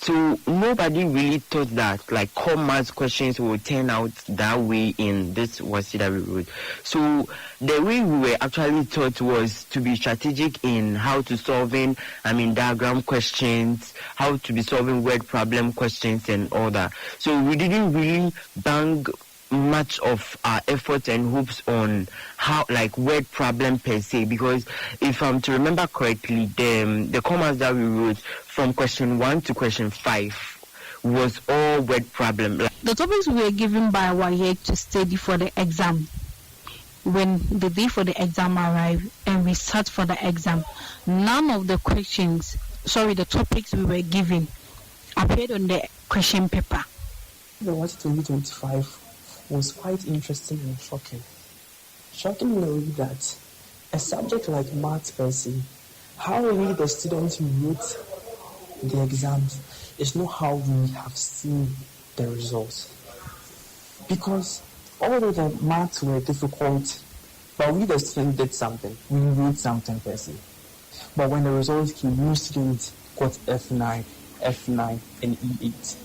So nobody really thought that like core maths questions would turn out that way in this WASI that we wrote. So the way we were actually taught was to be strategic in how to solving, diagram questions, how to be solving word problem questions and all that. So we didn't really bang much of our efforts and hopes on how word problem per se, because if I'm to remember correctly, the comments that we wrote from question 1 to question 5 was all word problem. The topics we were given by WAEC to study for the exam, when the day for the exam arrived and we sat for the exam, none of the the topics we were given appeared on the question paper. The WASI 2025 was quite interesting and shocking. Shocking in a way that a subject like maths per se, how we the students wrote the exams is not how we have seen the results. Because although the maths were difficult, but we the students did something. We wrote something per se. But when the results came, most students got F9, and E8.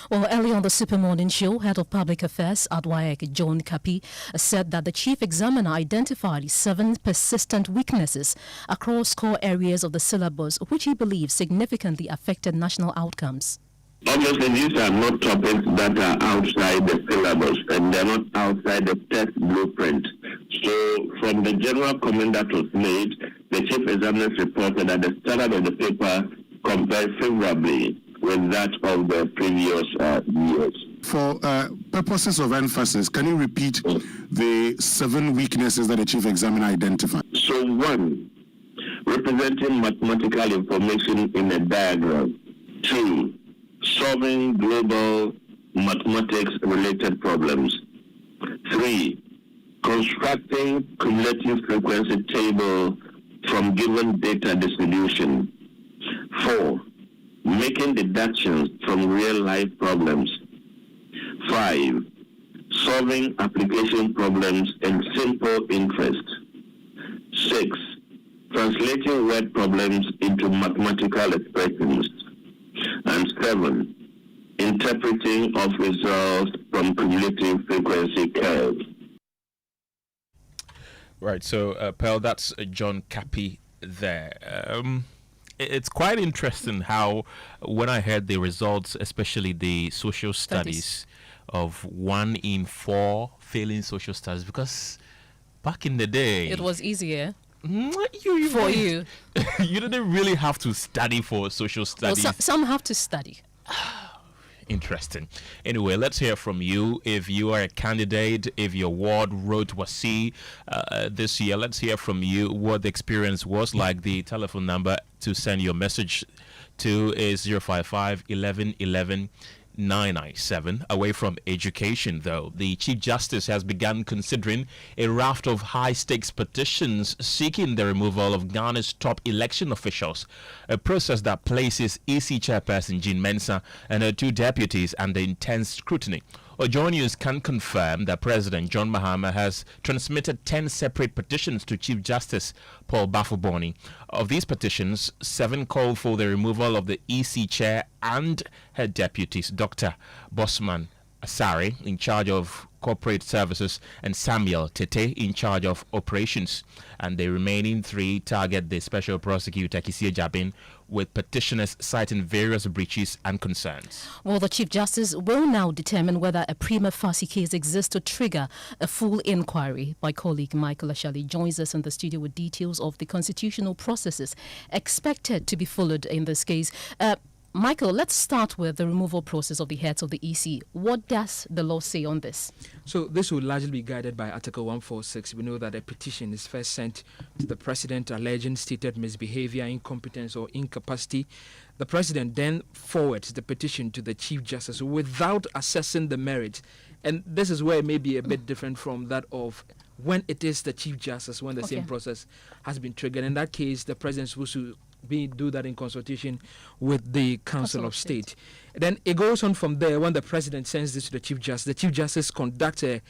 Well, early on the Super Morning Show, Head of Public Affairs at WAEC, John Kapi, said that the Chief Examiner identified 7 persistent weaknesses across core areas of the syllabus, which he believes significantly affected national outcomes. Obviously, these are not topics that are outside the syllabus, and they're not outside the test blueprint. So, from the general comment that was made, the Chief Examiner reported that the standard of the paper compared favorably with that of the previous years. For purposes of emphasis, can you repeat the 7 weaknesses that the Chief Examiner identified? So 1, representing mathematical information in a diagram. 2. Solving global mathematics-related problems. 3. Constructing cumulative frequency table from given data distribution. 4. Making deductions from real-life problems. 5. Solving application problems in simple interest. 6. Translating word problems into mathematical expressions. And 7. Interpreting of results from cumulative frequency curves. Right, so Pearl, that's John Cappy there. It's quite interesting how, when I heard the results, especially the social studies of 1 in 4 failing social studies, because back in the day It was easier. You for you. You didn't really have to study for social studies. Well, some have to study. Interesting. Anyway, let's hear from you. If you are a candidate, if your ward wrote Wasi this year, let's hear from you what the experience was like. The telephone number to send your message to is 055 11 11 997. Away from education, though, the Chief Justice has begun considering a raft of high-stakes petitions seeking the removal of Ghana's top election officials, a process that places EC Chairperson Jean Mensah and her 2 deputies under intense scrutiny. Ojo News can confirm that President John Mahama has transmitted 10 separate petitions to Chief Justice Paul Bafuboni. Of these petitions, 7 call for the removal of the EC chair and her deputies, Dr. Bosman Asari, in charge of corporate services, and Samuel Tete, in charge of operations. And the remaining 3 target the special prosecutor Kisie Jabin, with petitioners citing various breaches and concerns. Well, the Chief Justice will now determine whether a prima facie case exists to trigger a full inquiry. My colleague Michael Ashali joins us in the studio with details of the constitutional processes expected to be followed in this case. Michael, let's start with the removal process of the heads of the EC. What does the law say on this? So this will largely be guided by Article 146. We know that a petition is first sent to the President alleging stated misbehavior, incompetence or incapacity. The President then forwards the petition to the Chief Justice without assessing the merit. And this is where it may be a bit different from that of when it is the Chief Justice, when the same process has been triggered. In that case, the President is supposed to do that in consultation with the Council of State. Then it goes on from there. When the President sends this to the Chief Justice conducts a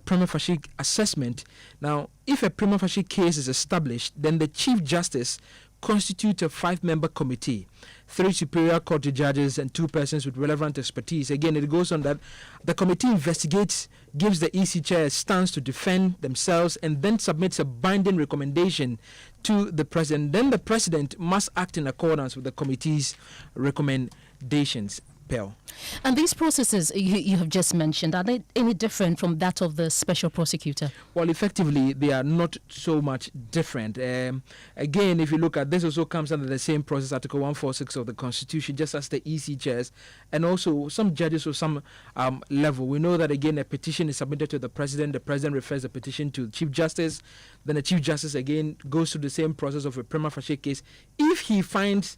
prima facie assessment. Now, if a prima facie case is established, then the Chief Justice constitutes a 5-member committee, 3 superior court judges and 2 persons with relevant expertise. Again, it goes on that the committee investigates, gives the EC chair a stance to defend themselves, and then submits a binding recommendation to the President. Then the President must act in accordance with the committee's recommendations. And these processes you have just mentioned, are they any different from that of the special prosecutor? Well, effectively, they are not so much different. Again, if you look at this, also comes under the same process, Article 146 of the Constitution, just as the EC chairs, and also some judges of some level. We know that, again, a petition is submitted to the President. The President refers the petition to the Chief Justice. Then the Chief Justice, again, goes through the same process of a prima facie case. If he finds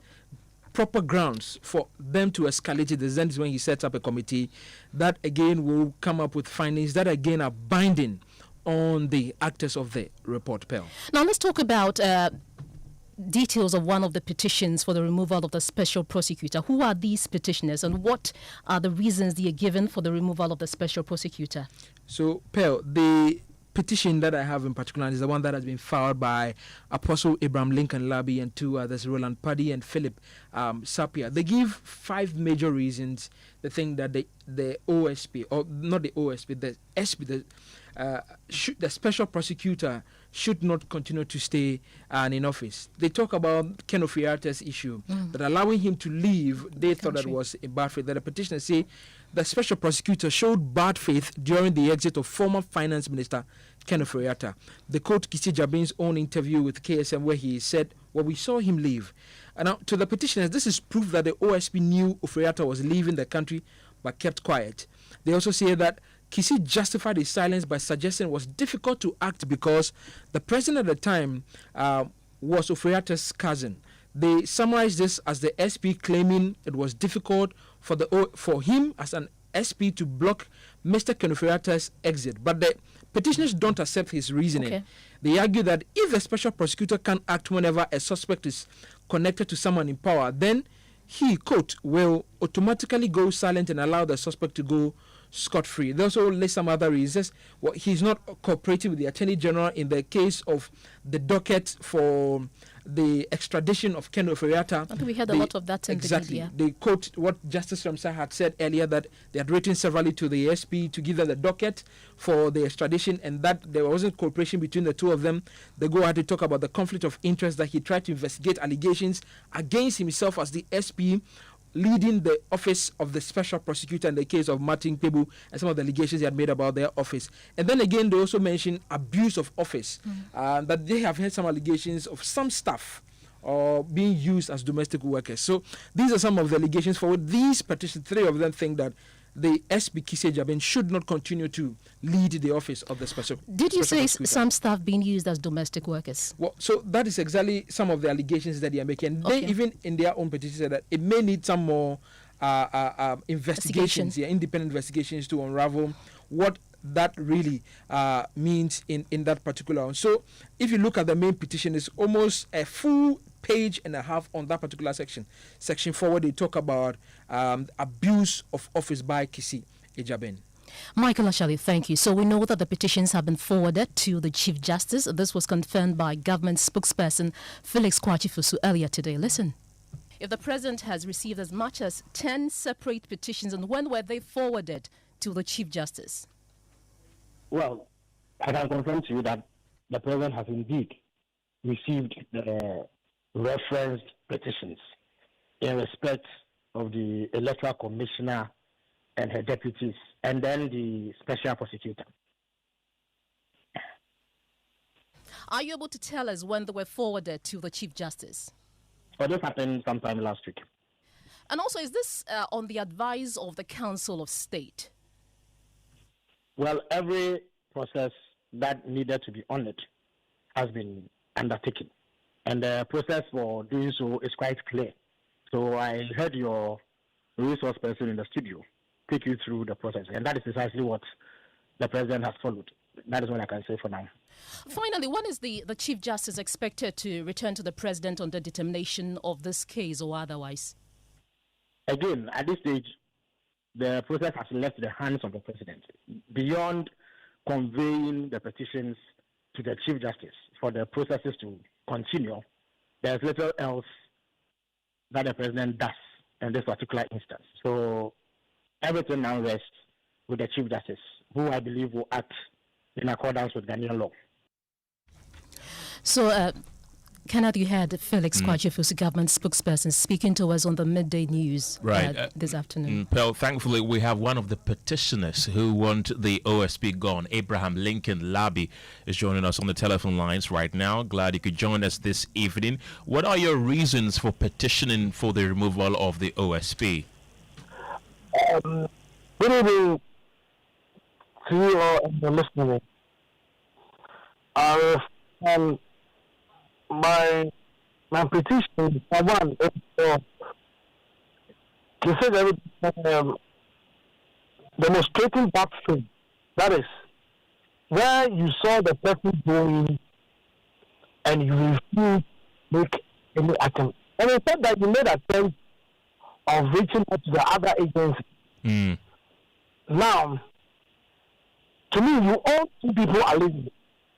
proper grounds for them to escalate it, then is when he sets up a committee that again will come up with findings that again are binding on the actors of the report. Pearl. Now let's talk about details of one of the petitions for the removal of the special prosecutor. Who are these petitioners and what are the reasons they are given for the removal of the special prosecutor? So, Pearl, the petition that I have in particular is the one that has been filed by Apostle Abraham Lincoln Labi and 2 others, Roland Paddy and Philip Sapia. They give 5 major reasons they think that the OSP, or not the OSP, the SP, the special prosecutor should not continue to stay in office. They talk about Kenneth Ofori's issue, that allowing him to leave, they thought that was a bad faith. That the petitioners say the special prosecutor showed bad faith during the exit of former finance minister Kenneth Ofori. They quote Kisie Jabin's own interview with KSM where he said, well, we saw him leave. And now to the petitioners, this is proof that the OSP knew Ofori was leaving the country but kept quiet. They also say that Kisie justified his silence by suggesting it was difficult to act because the president at the time was Ofori's cousin. They summarized this as the SP claiming it was difficult for him as an SP to block Mr. Kenneth exit. But the petitioners don't accept his reasoning. Okay. They argue that if the special prosecutor can act whenever a suspect is connected to someone in power, then he, quote, will automatically go silent and allow the suspect to go scot-free. They also list some other reasons. Well, he's not cooperating with the Attorney General in the case of the docket for the extradition of Ken Ofori. I think we heard a lot of that in the media. They quote what Justice Ramsay had said earlier, that they had written severally to the SP to give them the docket for the extradition, and that there wasn't cooperation between the two of them. They go ahead to talk about the conflict of interest, that he tried to investigate allegations against himself as the SP, leading the office of the special prosecutor in the case of Martin Pebu and some of the allegations he had made about their office. And then again, they also mentioned abuse of office, that they have had some allegations of some staff being used as domestic workers. So these are some of the allegations for these petitions. Three of them think that the SP Kise Jabin should not continue to lead the office of the special. Did you say prosecutor. some staff being used as domestic workers? Well, so that is exactly some of the allegations that they are making. They even in their own petition said that it may need some more investigations, independent investigations to unravel what that really means in that particular one. So if you look at the main petition, it's almost a full page and a half on that particular section. Section 4, where they talk about abuse of office by Kise Ejaben. Michael Ashali, thank you. So we know that the petitions have been forwarded to the Chief Justice. This was confirmed by government spokesperson Felix Kwachifusu earlier today. Listen. If the president has received as much as 10 separate petitions, and when were they forwarded to the Chief Justice? Well, I can confirm to you that the president has indeed received the referenced petitions in respect of the electoral commissioner and her deputies, and then the special prosecutor. Are you able to tell us when they were forwarded to the Chief Justice? Well, this happened sometime last week. And also, is this on the advice of the Council of State? Well, every process that needed to be on it has been undertaken. And the process for doing so is quite clear. So I heard your resource person in the studio take you through the process. And that is precisely what the president has followed. That is what I can say for now. Finally, when is the Chief Justice expected to return to the president on the determination of this case or otherwise? Again, at this stage, the process has left the hands of the president. Beyond conveying the petitions to the Chief Justice for the processes to continue, there's little else that the president does in this particular instance. So everything now rests with the Chief Justice, who I believe will act in accordance with Ghanaian law. So, Kenneth, you had Felix Kwachifusu, government spokesperson, speaking to us on the midday news this afternoon. Pearl, thankfully, we have one of the petitioners who want the OSP gone. Abraham Lincoln Labi is joining us on the telephone lines right now. Glad you could join us this evening. What are your reasons for petitioning for the removal of the OSP? Good evening to you all and the listeners. My petition, for one, is for demonstrating that thing. That is, where you saw the person going and you refused to make any attempt. And it said that you made attempt of reaching out to the other agencies. Now, to me, you all two people are living.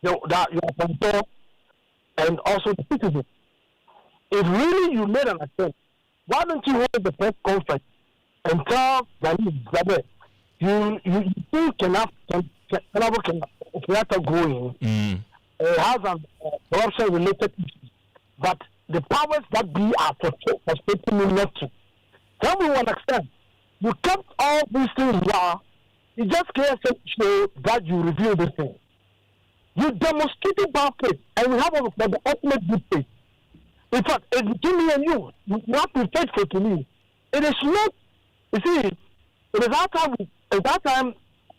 That you are from there, and also the citizens. If really you made an attempt, why don't you hold the press conference and tell that you think Kenneth can go in, has an corruption-related issues, but the powers that be are frustrating me not to. Tell me one extent. You kept all these things now. You just can't show that you reveal this thing. You demonstrated bad faith, and we have the ultimate good faith. In fact, it's between me and you. You have to be faithful to me. It is not, you see, it is that time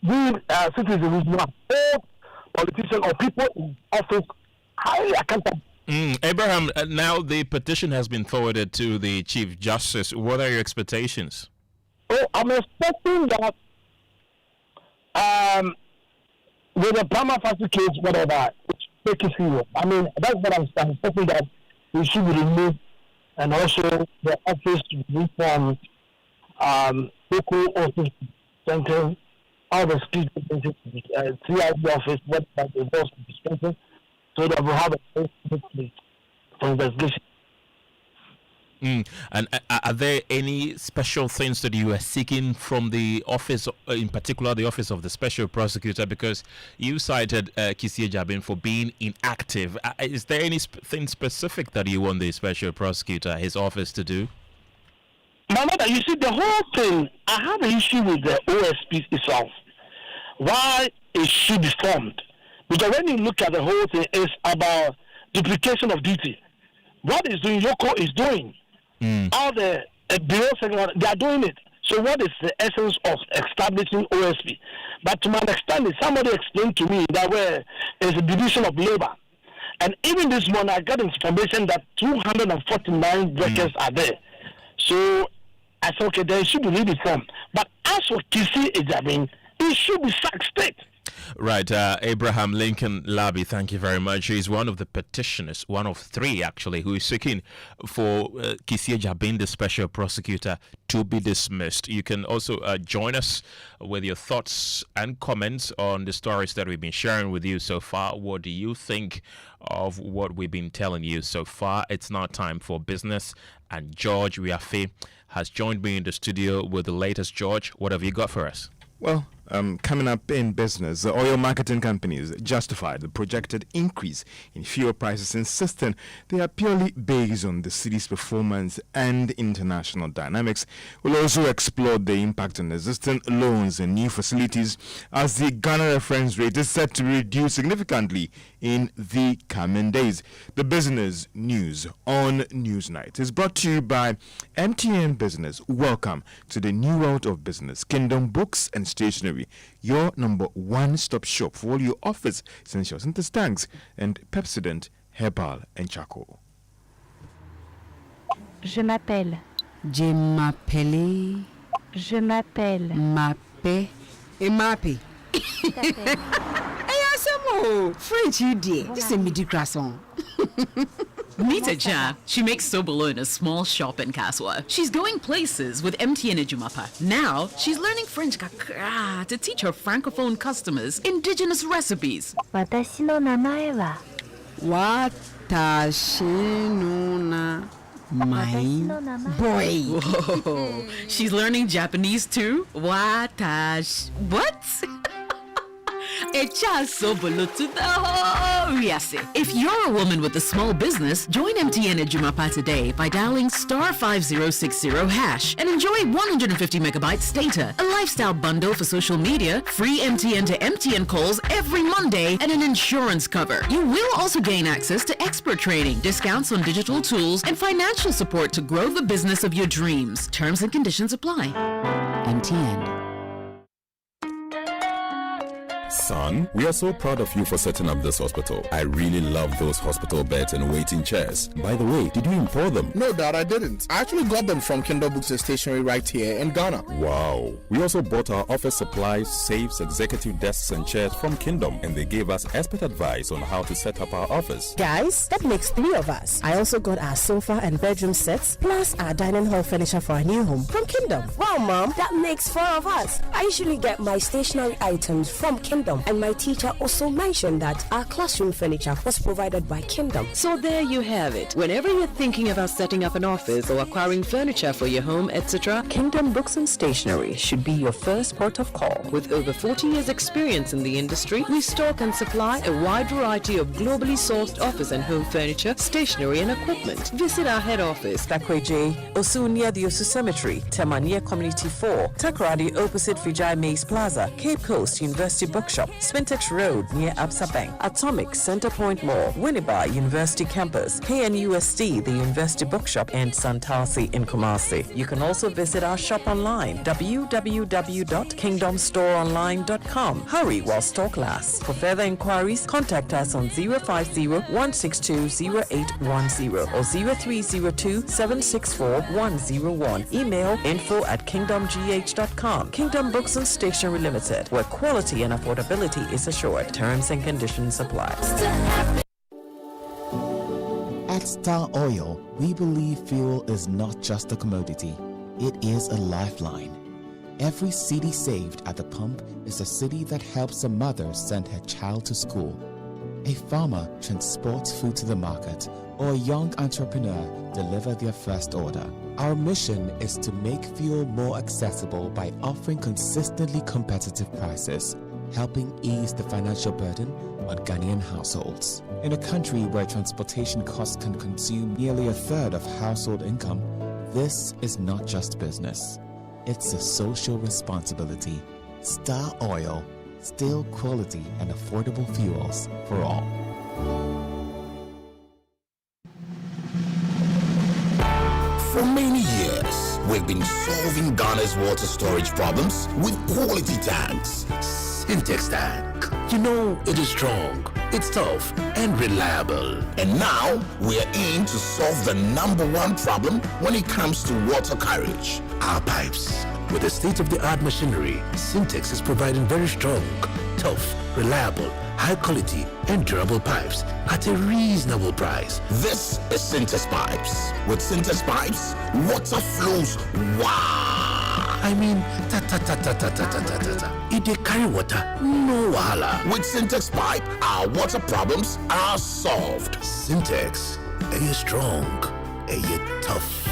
we citizens, we have all politicians or people in office highly accountable. Abraham, now the petition has been forwarded to the Chief Justice. What are your expectations? Oh, I'm expecting that with the prima facie case, whatever, take it serious. I mean, that's what I'm expecting, that we should be removed, and also the office to be from local office center, all the street CID office, what the boss to be strengthened, so that we'll have a place for investigation. And are there any special things that you are seeking from the office, in particular the office of the special prosecutor? Because you cited Kisi Jabin for being inactive. Is there anything specific that you want the special prosecutor, his office, to do? My mother, you see, the whole thing, I have an issue with the OSP itself. Why it should be formed? Because when you look at the whole thing, it's about duplication of duty. What is doing, Yoko is doing. All the bureau secretary, they are doing it. So what is the essence of establishing OSP? But to my understanding, somebody explained to me that where is a division of labor. And even this morning, I got information that 249 workers are there. So I said, okay, they should be reformed. But as for Kisi Ejabin, it should be sacked straight. Right, Abraham Lincoln Labi, thank you very much. He's one of the petitioners, one of three actually, who is seeking for Kisi Jabin, the special prosecutor, to be dismissed. You can also join us with your thoughts and comments on the stories that we've been sharing with you so far. What do you think of what we've been telling you so far? It's now time for business, and George Wiafe has joined me in the studio with the latest. George, what have you got for us? Well, coming up in business, the oil marketing companies justified the projected increase in fuel prices, insisting they are purely based on the city's performance and international dynamics. We'll also explore the impact on existing loans and new facilities, as the Ghana reference rate is set to reduce significantly in the coming days. The business news on Newsnight is brought to you by MTN Business. Welcome to the new world of business. Kingdom Books and Stationery, your number one-stop shop for all your office essentials and tanks, and Pepsodent Herbal and Charcoal. Je m'appelle. Je m'appelle. Je m'appelle. Mappe. Et mappe. French, you dear. This is midi croissant. Meet Aja. She makes Sobolone in a small shop in Kaswa. She's going places with MTN Ejumapa. Now, she's learning French kakra to teach her francophone customers indigenous recipes. Watashi no namae wa. Watashi no na. My boy. Whoa. She's learning Japanese too? Watash. What? If you're a woman with a small business, join MTN at Jumapa today by dialing *5060# and enjoy 150 megabytes data, a lifestyle bundle for social media, free MTN to MTN calls every Monday, and an insurance cover. You will also gain access to expert training, discounts on digital tools, and financial support to grow the business of your dreams. Terms and conditions apply. MTN. Son, we are so proud of you for setting up this hospital. I really love those hospital beds and waiting chairs. By the way, did you import them? No, Dad, I didn't. I actually got them from Kindle Books and Stationery right here in Ghana. Wow. We also bought our office supplies, safes, executive desks and chairs from Kingdom, and they gave us expert advice on how to set up our office. Guys, that makes 3 of us. I also got our sofa and bedroom sets, plus our dining hall furniture for our new home from Kingdom. Wow, Mom, that makes 4 of us. I usually get my stationery items from Kingdom, and my teacher also mentioned that our classroom furniture was provided by Kingdom. So there you have it. Whenever you're thinking about setting up an office or acquiring furniture for your home, etc., Kingdom Books and Stationery should be your first port of call. With over 40 years experience in the industry, we stock and supply a wide variety of globally sourced office and home furniture, stationery and equipment. Visit our head office, Takweje, Osu near the Osu Cemetery, Temania Community 4, Takoradi opposite Vijay Mays Plaza, Cape Coast University Bookshop, Bookshop, Spintex Road near Absa Bank, Atomic Centerpoint Mall, Winneba University Campus, KNUST, the University Bookshop, and Santasi in Kumasi. You can also visit our shop online, www.kingdomstoreonline.com. Hurry while stock lasts. For further inquiries, contact us on 050-162-0810 or 0302-764-101. Email info@kingdomgh.com. Kingdom Books and Stationery Limited, where quality and affordability is assured. Terms and conditions apply. At Star Oil, we believe fuel is not just a commodity, it is a lifeline. Every cedi saved at the pump is a cedi that helps a mother send her child to school. A farmer transports food to the market, or a young entrepreneur deliver their first order. Our mission is to make fuel more accessible by offering consistently competitive prices, helping ease the financial burden on Ghanaian households. In a country where transportation costs can consume nearly a third of household income, this is not just business. It's a social responsibility. Star Oil, still quality and affordable fuels for all. For many years, we've been solving Ghana's water storage problems with quality tanks. Sintex tank. You know, it is strong, it's tough, and reliable. And now, we are in to solve the #1 problem when it comes to water carriage: our pipes. With the state-of-the-art machinery, Sintex is providing very strong, tough, reliable, high quality, and durable pipes at a reasonable price. This is Sintex Pipes. With Sintex Pipes, water flows wow. I mean, ta-ta-ta-ta-ta-ta-ta-ta-ta. If they carry water, no wahala. With Sintex Pipe, our water problems are solved. Sintex, are you strong? Are you tough?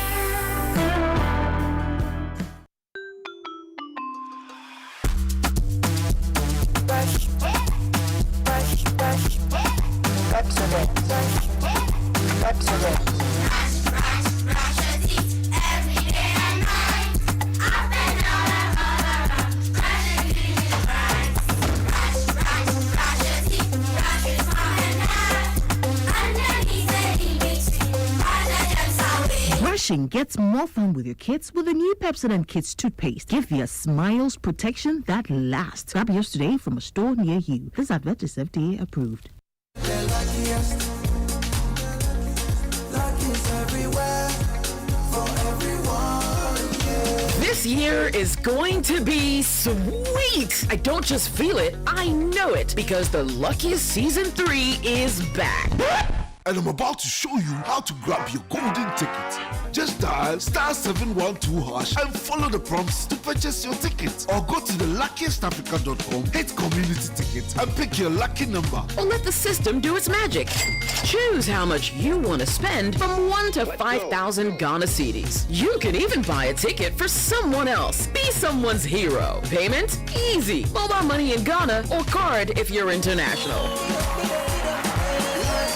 Brushing gets more fun with your kids with the new Pepsodent Kids toothpaste. Give your smiles protection that lasts. Grab yours today from a store near you. This advert is FDA approved. This year is going to be sweet. I don't just feel it, I know it, because the Luckiest Season 3 is back. And I'm about to show you how to grab your golden ticket. Just dial *712# and follow the prompts to purchase your ticket. Or go to the luckiestafrica.com, hit community ticket, and pick your lucky number. Or let the system do its magic. Choose how much you want to spend from 1 to 5,000 Ghana cedis. You can even buy a ticket for someone else. Be someone's hero. Payment? Easy. Mobile money in Ghana or card if you're international.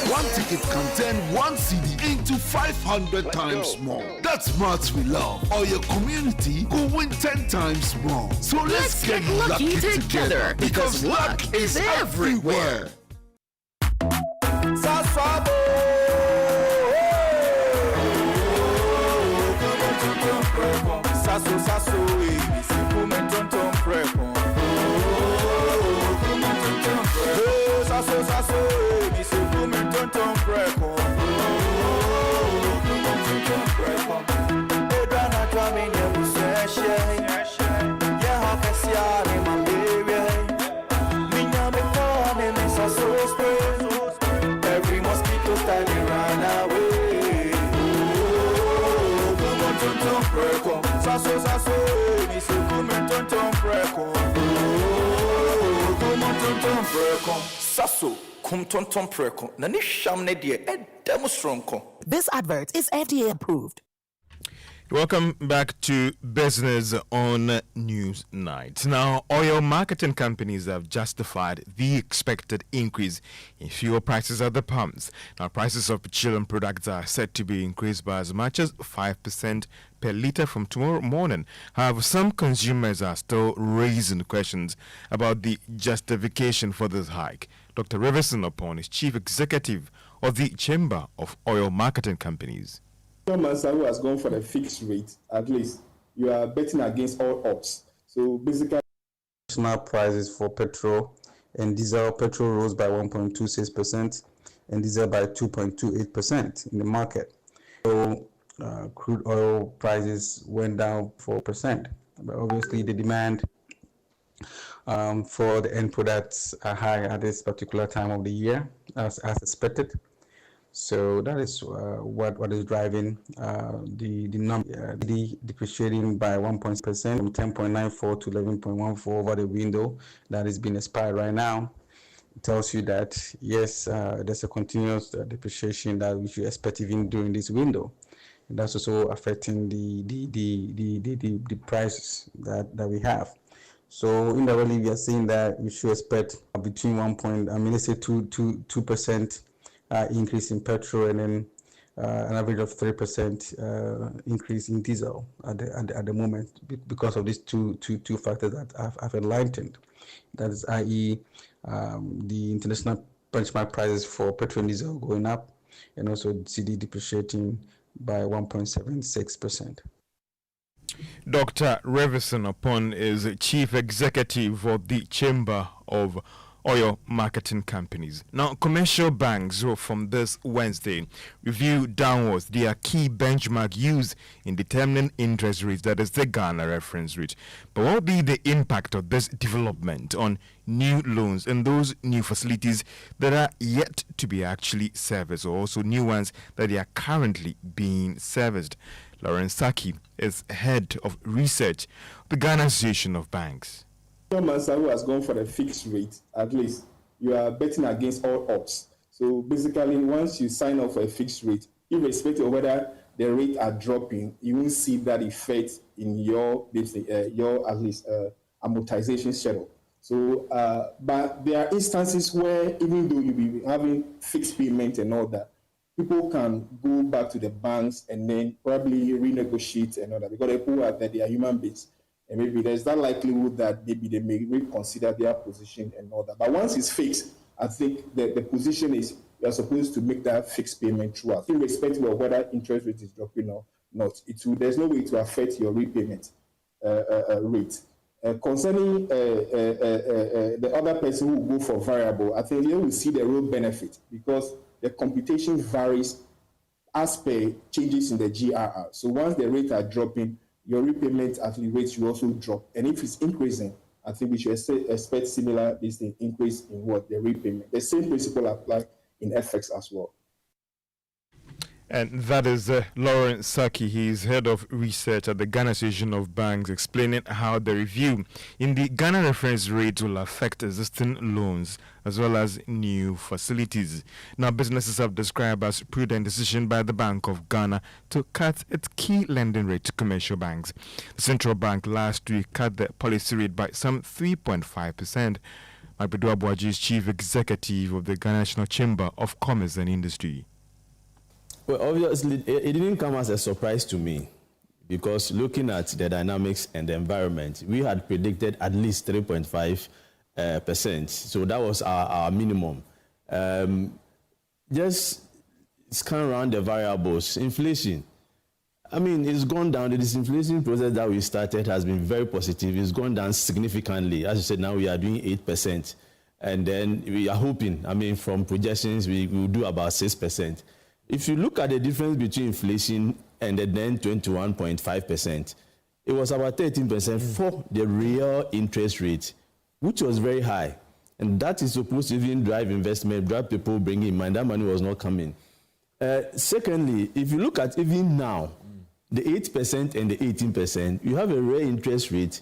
One ticket can turn 1 CD into 500 times more. That's maths we love. Or your community will win 10 times more. So let's get lucky together because luck is everywhere. Every mosquito starting run away. This advert is FDA approved. Welcome back to Business on News Night. Now, oil marketing companies have justified the expected increase in fuel prices at the pumps. Now, prices of petroleum products are set to be increased by as much as 5% per litre from tomorrow morning. However, some consumers are still raising questions about the justification for this hike. Dr. Riverson Upon is Chief Executive of the Chamber of Oil Marketing Companies. Master who has gone for the fixed rate, at least you are betting against all odds. So basically, national prices for petrol and diesel. Petrol rose by 1.26% and diesel by 2.28% in the market. So crude oil prices went down 4%. But obviously, the demand for the end products are high at this particular time of the year, as expected. So that is what is driving the depreciating by 1% from 10.94 to 11.14 over the window that is being expired right now. It tells you that yes, there's a continuous depreciation that we should expect even during this window. And that's also affecting the prices that we have. So indirectly, we are saying that we should expect between 2% increase in petrol and then an average of 3% increase in diesel at the moment because of these two factors that I've enlightened. That is, i.e., the international benchmark prices for petrol and diesel going up, and also CD depreciating by 1.76%. Dr. Riverson Upon is Chief Executive of the Chamber of Oil Marketing Companies. Now, commercial banks will from this Wednesday review downwards their key benchmark used in determining interest rates, that is the Ghana reference rate. But what will be the impact of this development on new loans and those new facilities that are yet to be actually serviced, or also new ones that they are currently being serviced? Lawrence Saki is head of research of the Ghana Association of Banks. Master who has gone for the fixed rate, at least you are betting against all odds. So basically, once you sign up for a fixed rate, irrespective of whether the rate are dropping, you won't see that effect in your at least amortization schedule. So, but there are instances where even though you be having fixed payment and all that, people can go back to the banks and then probably renegotiate and all that, because the people are there, they are human beings. And maybe there's that likelihood that maybe they may reconsider their position and all that. But once it's fixed, I think the position is you're supposed to make that fixed payment throughout, irrespective of whether interest rate is dropping or not. There's no way to affect your repayment rate. Concerning the other person who will go for variable, I think they will see the real benefit because the computation varies as per changes in the GRR. So once the rates are dropping, your repayment at the rate will also drop. And if it's increasing, I think we should expect similar increase in what the repayment. The same principle applies in FX as well. And that is Lawrence Saki. He is head of research at the Ghana Association of Banks, explaining how the review in the Ghana reference rate will affect existing loans as well as new facilities. Now, businesses have described as prudent decision by the Bank of Ghana to cut its key lending rate to commercial banks. The central bank last week cut the policy rate by some 3.5%. Mabedu Abuaji is chief executive of the Ghana National Chamber of Commerce and Industry. Well, obviously, it didn't come as a surprise to me because looking at the dynamics and the environment, we had predicted at least 3.5%. So that was our minimum. Just scan around the variables. Inflation, I mean, it's gone down. The disinflation process that we started has been very positive. It's gone down significantly. As you said, now we are doing 8%. And then we are hoping, I mean, from projections, we will do about 6%. If you look at the difference between inflation and the then 21.5%, it was about 13% for the real interest rate, which was very high. And that is supposed to even drive investment, drive people bringing in money. That money was not coming. Secondly, if you look at even now, the 8% and the 18%, you have a real interest rate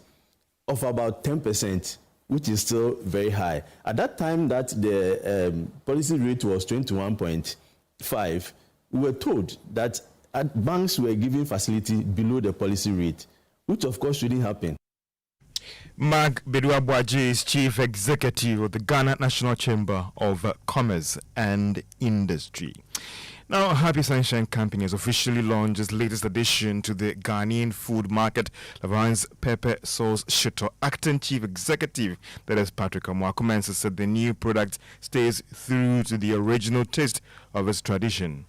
of about 10%, which is still very high. At that time that the policy rate was 21.5, we were told that banks were giving facility below the policy rate, which of course shouldn't happen. Mag Beduabwaji is Chief Executive of the Ghana National Chamber of Commerce and Industry. Now, Happy Sunshine Camping has officially launched its latest addition to the Ghanaian food market, Lavan's Pepper Sauce Shito. Acting Chief Executive, that is Patrick Amwakumensa, said the new product stays true to the original taste of its tradition.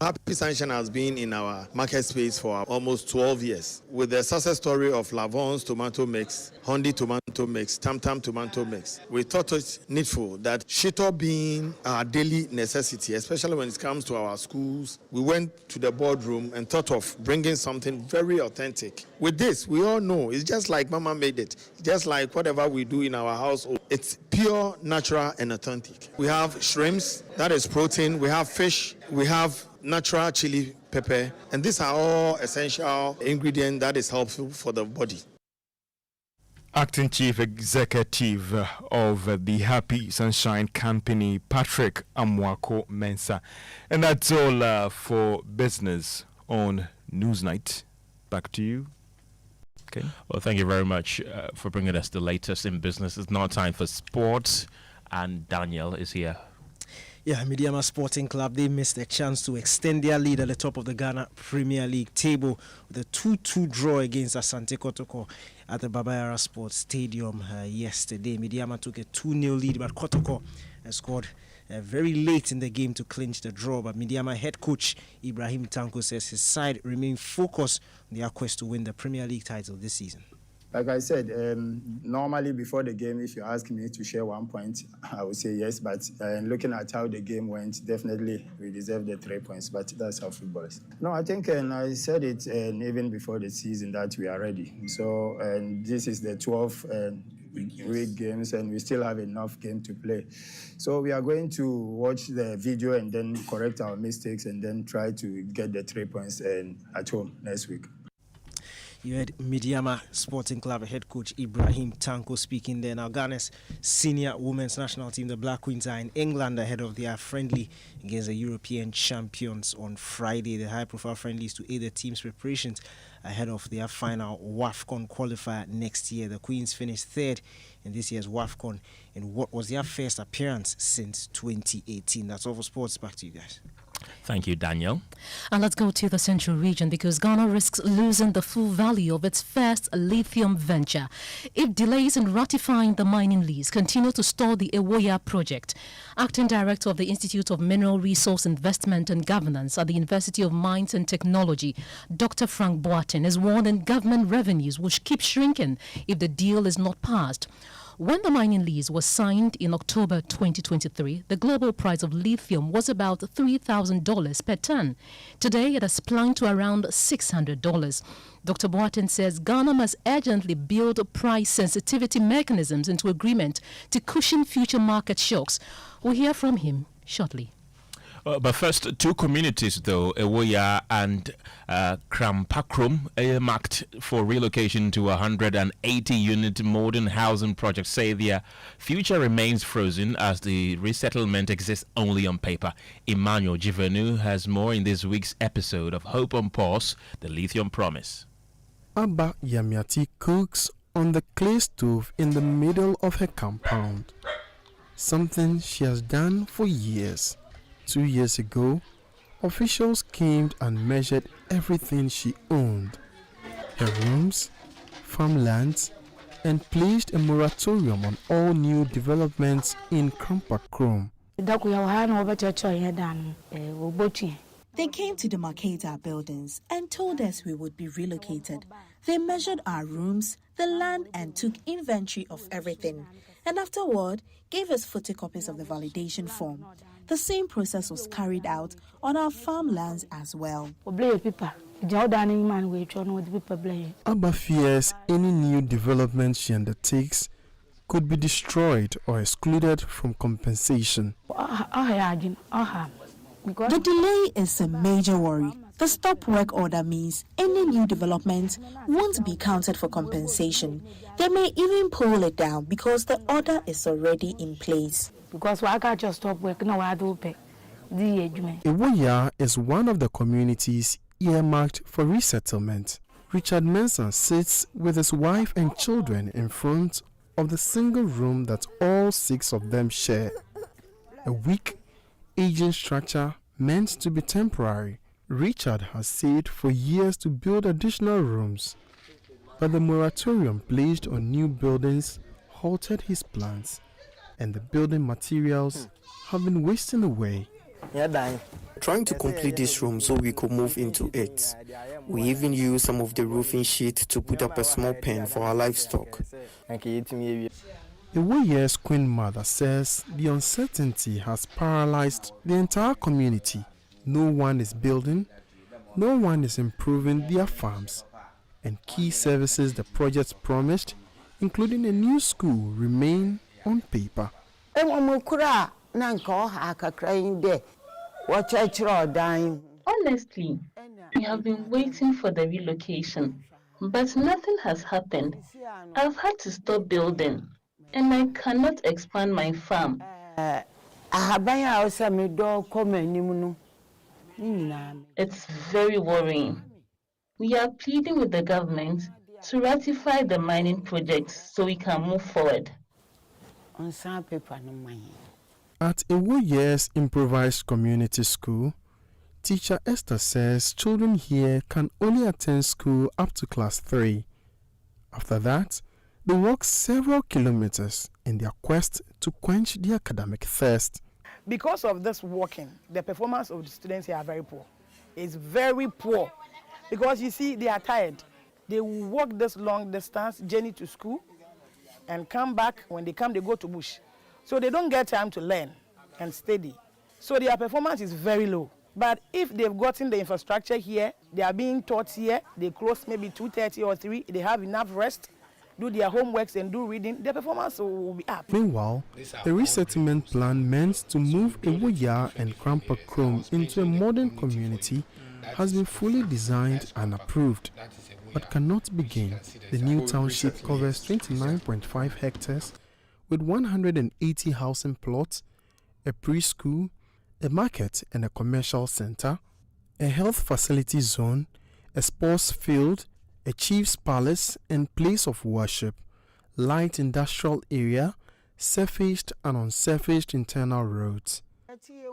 Happy Sunshine has been in our market space for almost 12 years with the success story of Lavon's tomato mix, Hondi tomato mix, Tam Tam tomato mix. We thought it needful that Shito being our daily necessity, especially when it comes to our schools, we went to the boardroom and thought of bringing something very authentic. With this, we all know it's just like Mama made it, just like whatever we do in our household. It's pure, natural, and authentic. We have shrimps, that is protein. We have fish. We have natural chili pepper, and these are all essential ingredients that is helpful for the body. Acting Chief Executive of the Happy Sunshine Company, Patrick Amwako Mensa. And that's all for business on Newsnight. Back to you. Okay. Well, thank you very much for bringing us the latest in business. It's now time for sports, and Daniel is here. Yeah, Midiama Sporting Club, they missed a chance to extend their lead at the top of the Ghana Premier League table with a 2-2 draw against Asante Kotoko at the Babayara Sports Stadium yesterday. Midiama took a 2-0 lead, but Kotoko scored very late in the game to clinch the draw. But Midiama head coach Ibrahim Tanko says his side remain focused on their quest to win the Premier League title this season. Like I said, normally before the game, if you ask me to share 1 point, I would say yes. But looking at how the game went, definitely we deserve the 3 points. But that's how football is. No, I think, and I said it even before the season, that we are ready. So this is the 12th week games, and we still have enough game to play. So we are going to watch the video and then correct our mistakes and then try to get the 3 points at home next week. You heard Midiama Sporting Club head coach Ibrahim Tanko speaking there. Now, Ghana's senior women's national team, the Black Queens, are in England ahead of their friendly against the European champions on Friday. The high-profile friendly is to aid the team's preparations ahead of their final WAFCON qualifier next year. The Queens finished third in this year's WAFCON in what was their first appearance since 2018. That's all for sports. Back to you guys. Thank you, Daniel. And let's go to the central region because Ghana risks losing the full value of its first lithium venture if delays in ratifying the mining lease continue to stall the Ewoya project. Acting Director of the Institute of Mineral Resource Investment and Governance at the University of Mines and Technology, Dr. Frank Boateng, is warning government revenues will keep shrinking if the deal is not passed. When the mining lease was signed in October 2023, the global price of lithium was about $3,000 per ton. Today, it has plunged to around $600. Dr. Boateng says Ghana must urgently build price sensitivity mechanisms into agreement to cushion future market shocks. We'll hear from him shortly. But first, two communities, though, Ewoya and Krampakrum, earmarked for relocation to 180-unit modern housing project, say their future remains frozen as the resettlement exists only on paper. Emmanuel Jivenu has more in this week's episode of Hope on Pause, the Lithium Promise. Abba Yamiati cooks on the clay stove in the middle of her compound, something she has done for years. 2 years ago, officials came and measured everything she owned, her rooms, farmlands, and placed a moratorium on all new developments in Krampakrom. They came to demarcate our buildings and told us we would be relocated. They measured our rooms, the land, and took inventory of everything. And afterward, gave us photocopies of the validation form. The same process was carried out on our farmlands as well. Abba fears any new development she undertakes could be destroyed or excluded from compensation. The delay is a major worry. The stop work order means any new development won't be counted for compensation. They may even pull it down because the order is already in place. Because I can't just stop work, no, I do pay. Ewoya is one of the communities earmarked for resettlement. Richard Mensah sits with his wife and children in front of the single room that all 6 of them share. A weak, aging structure meant to be temporary. Richard has said for years to build additional rooms, but the moratorium placed on new buildings halted his plans, and the building materials have been wasting away. Trying to complete this room so we could move into it. We even used some of the roofing sheet to put up a small pen for our livestock. Ewoya's Queen Mother says the uncertainty has paralyzed the entire community. No one is building, no one is improving their farms, and key services the project promised, including a new school, remain on paper. Honestly, we have been waiting for the relocation, but nothing has happened. I've had to stop building, and I cannot expand my farm. It's very worrying. We are pleading with the government to ratify the mining project so we can move forward. At Ewoya's improvised community school, teacher Esther says children here can only attend school up to class 3. After that, they walk several kilometers in their quest to quench the academic thirst. Because of this walking, the performance of the students here are very poor. It's very poor because you see they are tired. They walk this long distance journey to school and come back. When they come, they go to bush. So they don't get time to learn and study. So their performance is very low. But if they've gotten the infrastructure here, they are being taught here, they close maybe 2:30 or 3, they have enough rest, do their homeworks and do reading, their performance will be up. Meanwhile, the resettlement plan meant to move Ewoya and Krampakrom into a modern community has been fully designed and approved, but cannot begin. The new township covers 29.5 hectares with 180 housing plots, a preschool, a market and a commercial center, a health facility zone, a sports field, a chief's palace and place of worship, light industrial area, surfaced and unsurfaced internal roads.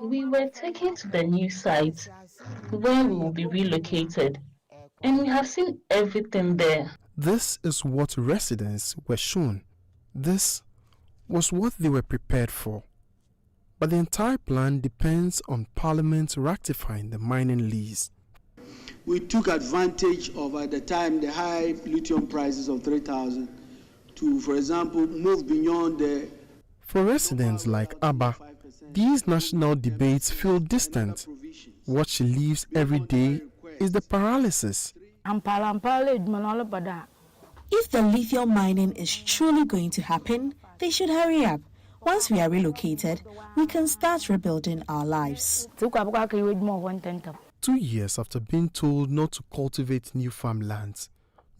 We were taken to the new site where we will be relocated, and we have seen everything there. This is what residents were shown. This was what they were prepared for. But the entire plan depends on Parliament ratifying the mining lease. We took advantage of, at the time, the high lithium prices of 3,000 to, for example, move beyond the... For residents like Abba, these national debates feel distant. What she lives every day is the paralysis. If the lithium mining is truly going to happen, they should hurry up. Once we are relocated, we can start rebuilding our lives. 2 years after being told not to cultivate new farmlands,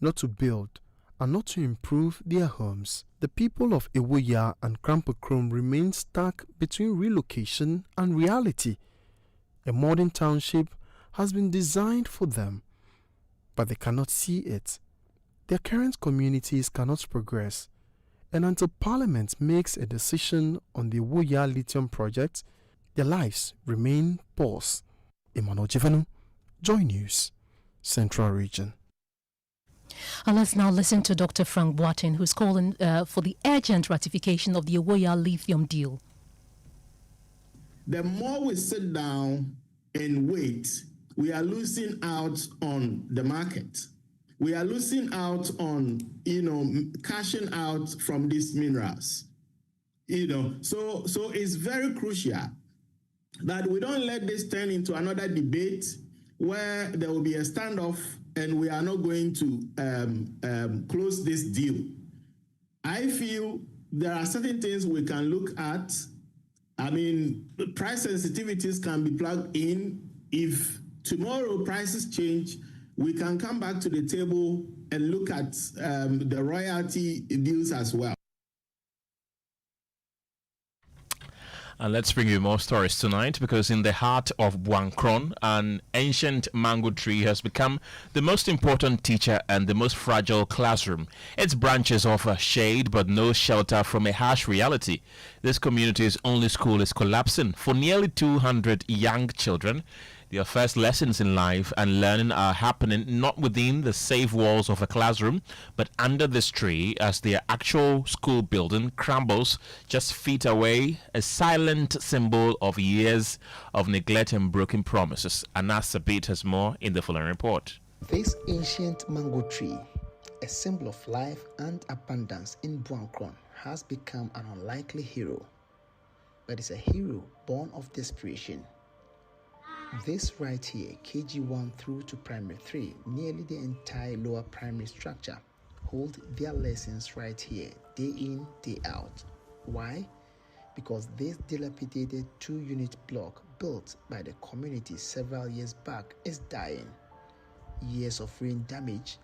not to build, and not to improve their homes, the people of Ewoya and Krampakrom remain stuck between relocation and reality. A modern township has been designed for them, but they cannot see it. Their current communities cannot progress, and until Parliament makes a decision on the Ewoya lithium project, their lives remain paused. Emmanuel Jivanu, Joy News, Central Region. And let's now listen to Dr. Frank Boateng, who's calling for the urgent ratification of the Ewoya lithium deal. The more we sit down and wait, we are losing out on the market. We are losing out on, cashing out from these minerals. So it's very crucial that we don't let this turn into another debate where there will be a standoff and we are not going to close this deal. I feel there are certain things we can look at. Price sensitivities can be plugged in. If tomorrow prices change, we can come back to the table and look at the royalty deals as well. And let's bring you more stories tonight, because in the heart of Buankron, an ancient mango tree has become the most important teacher and the most fragile classroom. Its branches offer shade but no shelter from a harsh reality. This community's only school is collapsing. For nearly 200 young children, their first lessons in life and learning are happening not within the safe walls of a classroom, but under this tree, as their actual school building crumbles just feet away, a silent symbol of years of neglect and broken promises. Anas Sabit has more in the following report. This ancient mango tree, a symbol of life and abundance in Buankron, has become an unlikely hero, but is a hero born of desperation. This right here, KG1 through to primary 3, nearly the entire lower primary structure, hold their lessons right here, day in, day out. Why? Because this dilapidated 2-unit block built by the community several years back is dying. Years of rain damage,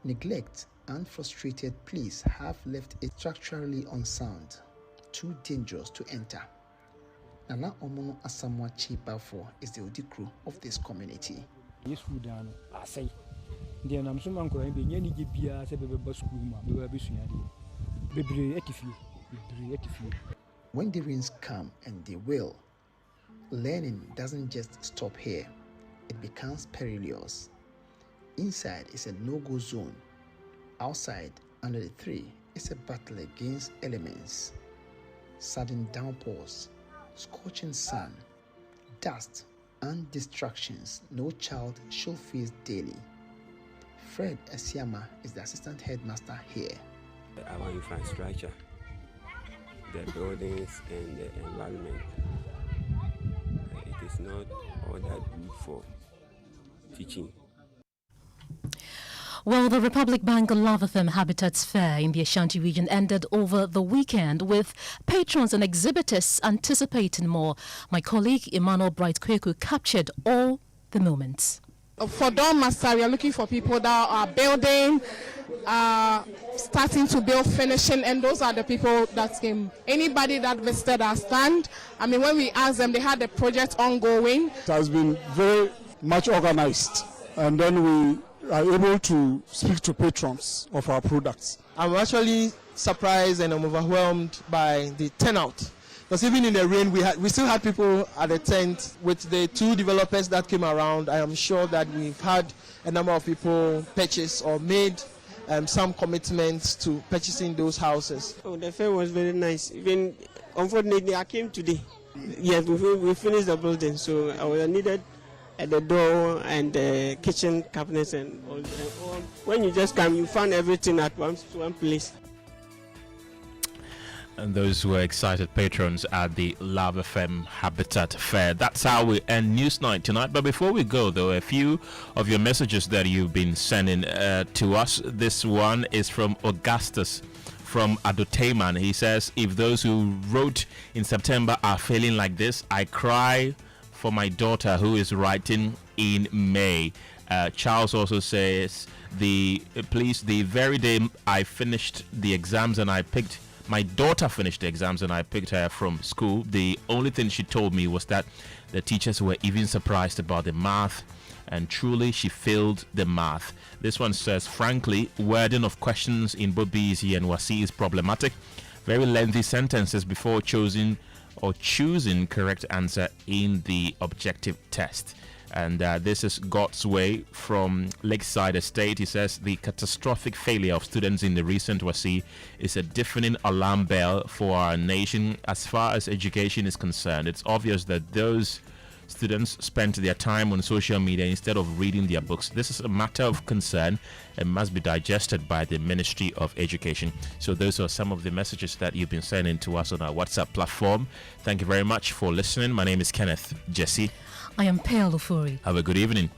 neglect, and frustrated police have left it structurally unsound, too dangerous to enter. Nana Omono Asamoah Chipafo is the Odikru of this community. When the rains come, and they will, learning doesn't just stop here, it becomes perilous. Inside is a no-go zone. Outside, under the tree, is a battle against elements. Sudden downpours, scorching sun, dust, and distractions no child should face daily. Fred Esiama is the assistant headmaster here. Our infrastructure, the buildings and the environment, it is not all that good for teaching. Well, the Republic Bank Lava Firm Habitats Fair in the Ashanti region ended over the weekend, with patrons and exhibitors anticipating more. My colleague Emmanuel Bright Kweku captured all the moments. For Dawn Master, we are looking for people that are building, starting to build, finishing, and those are the people that came. Anybody that visited our stand, I mean, when we asked them, they had the project ongoing. It has been very much organized, and then we are able to speak to patrons of our products. I'm actually surprised and I'm overwhelmed by the turnout. Because even in the rain, we still had people at the tent. With the 2 developers that came around, I am sure that we've had a number of people purchase or made some commitments to purchasing those houses. Oh, the fair was very nice. Even unfortunately, I came today. Yes, we finished the building, so I was needed at the door and the kitchen cabinets and all. When you just come, you find everything at one place. And those were excited patrons at the Lava Femme Habitat Fair. That's how we end Newsnight tonight. But before we go, though, a few of your messages that you've been sending to us. This one is from Augustus from Adoteman. He says, if those who wrote in September are feeling like this, I cry for my daughter who is writing in May. Charles also says, the very day I finished the exams and my daughter finished the exams and I picked her from school, the only thing she told me was that the teachers were even surprised about the math, and truly she failed the math. This one says, frankly, wording of questions in both BEC and WASI is problematic. Very lengthy sentences before choosing correct answer in the objective test. And this is God's Way from Lakeside Estate. He says the catastrophic failure of students in the recent WASI is a deafening alarm bell for our nation as far as education is concerned. It's obvious that those students spent their time on social media instead of reading their books. This is a matter of concern and must be digested by the Ministry of Education. So those are some of the messages that you've been sending to us on our WhatsApp platform. Thank you very much for listening. My name is Kenneth. Gyasi. I am Ofori. Have a good evening.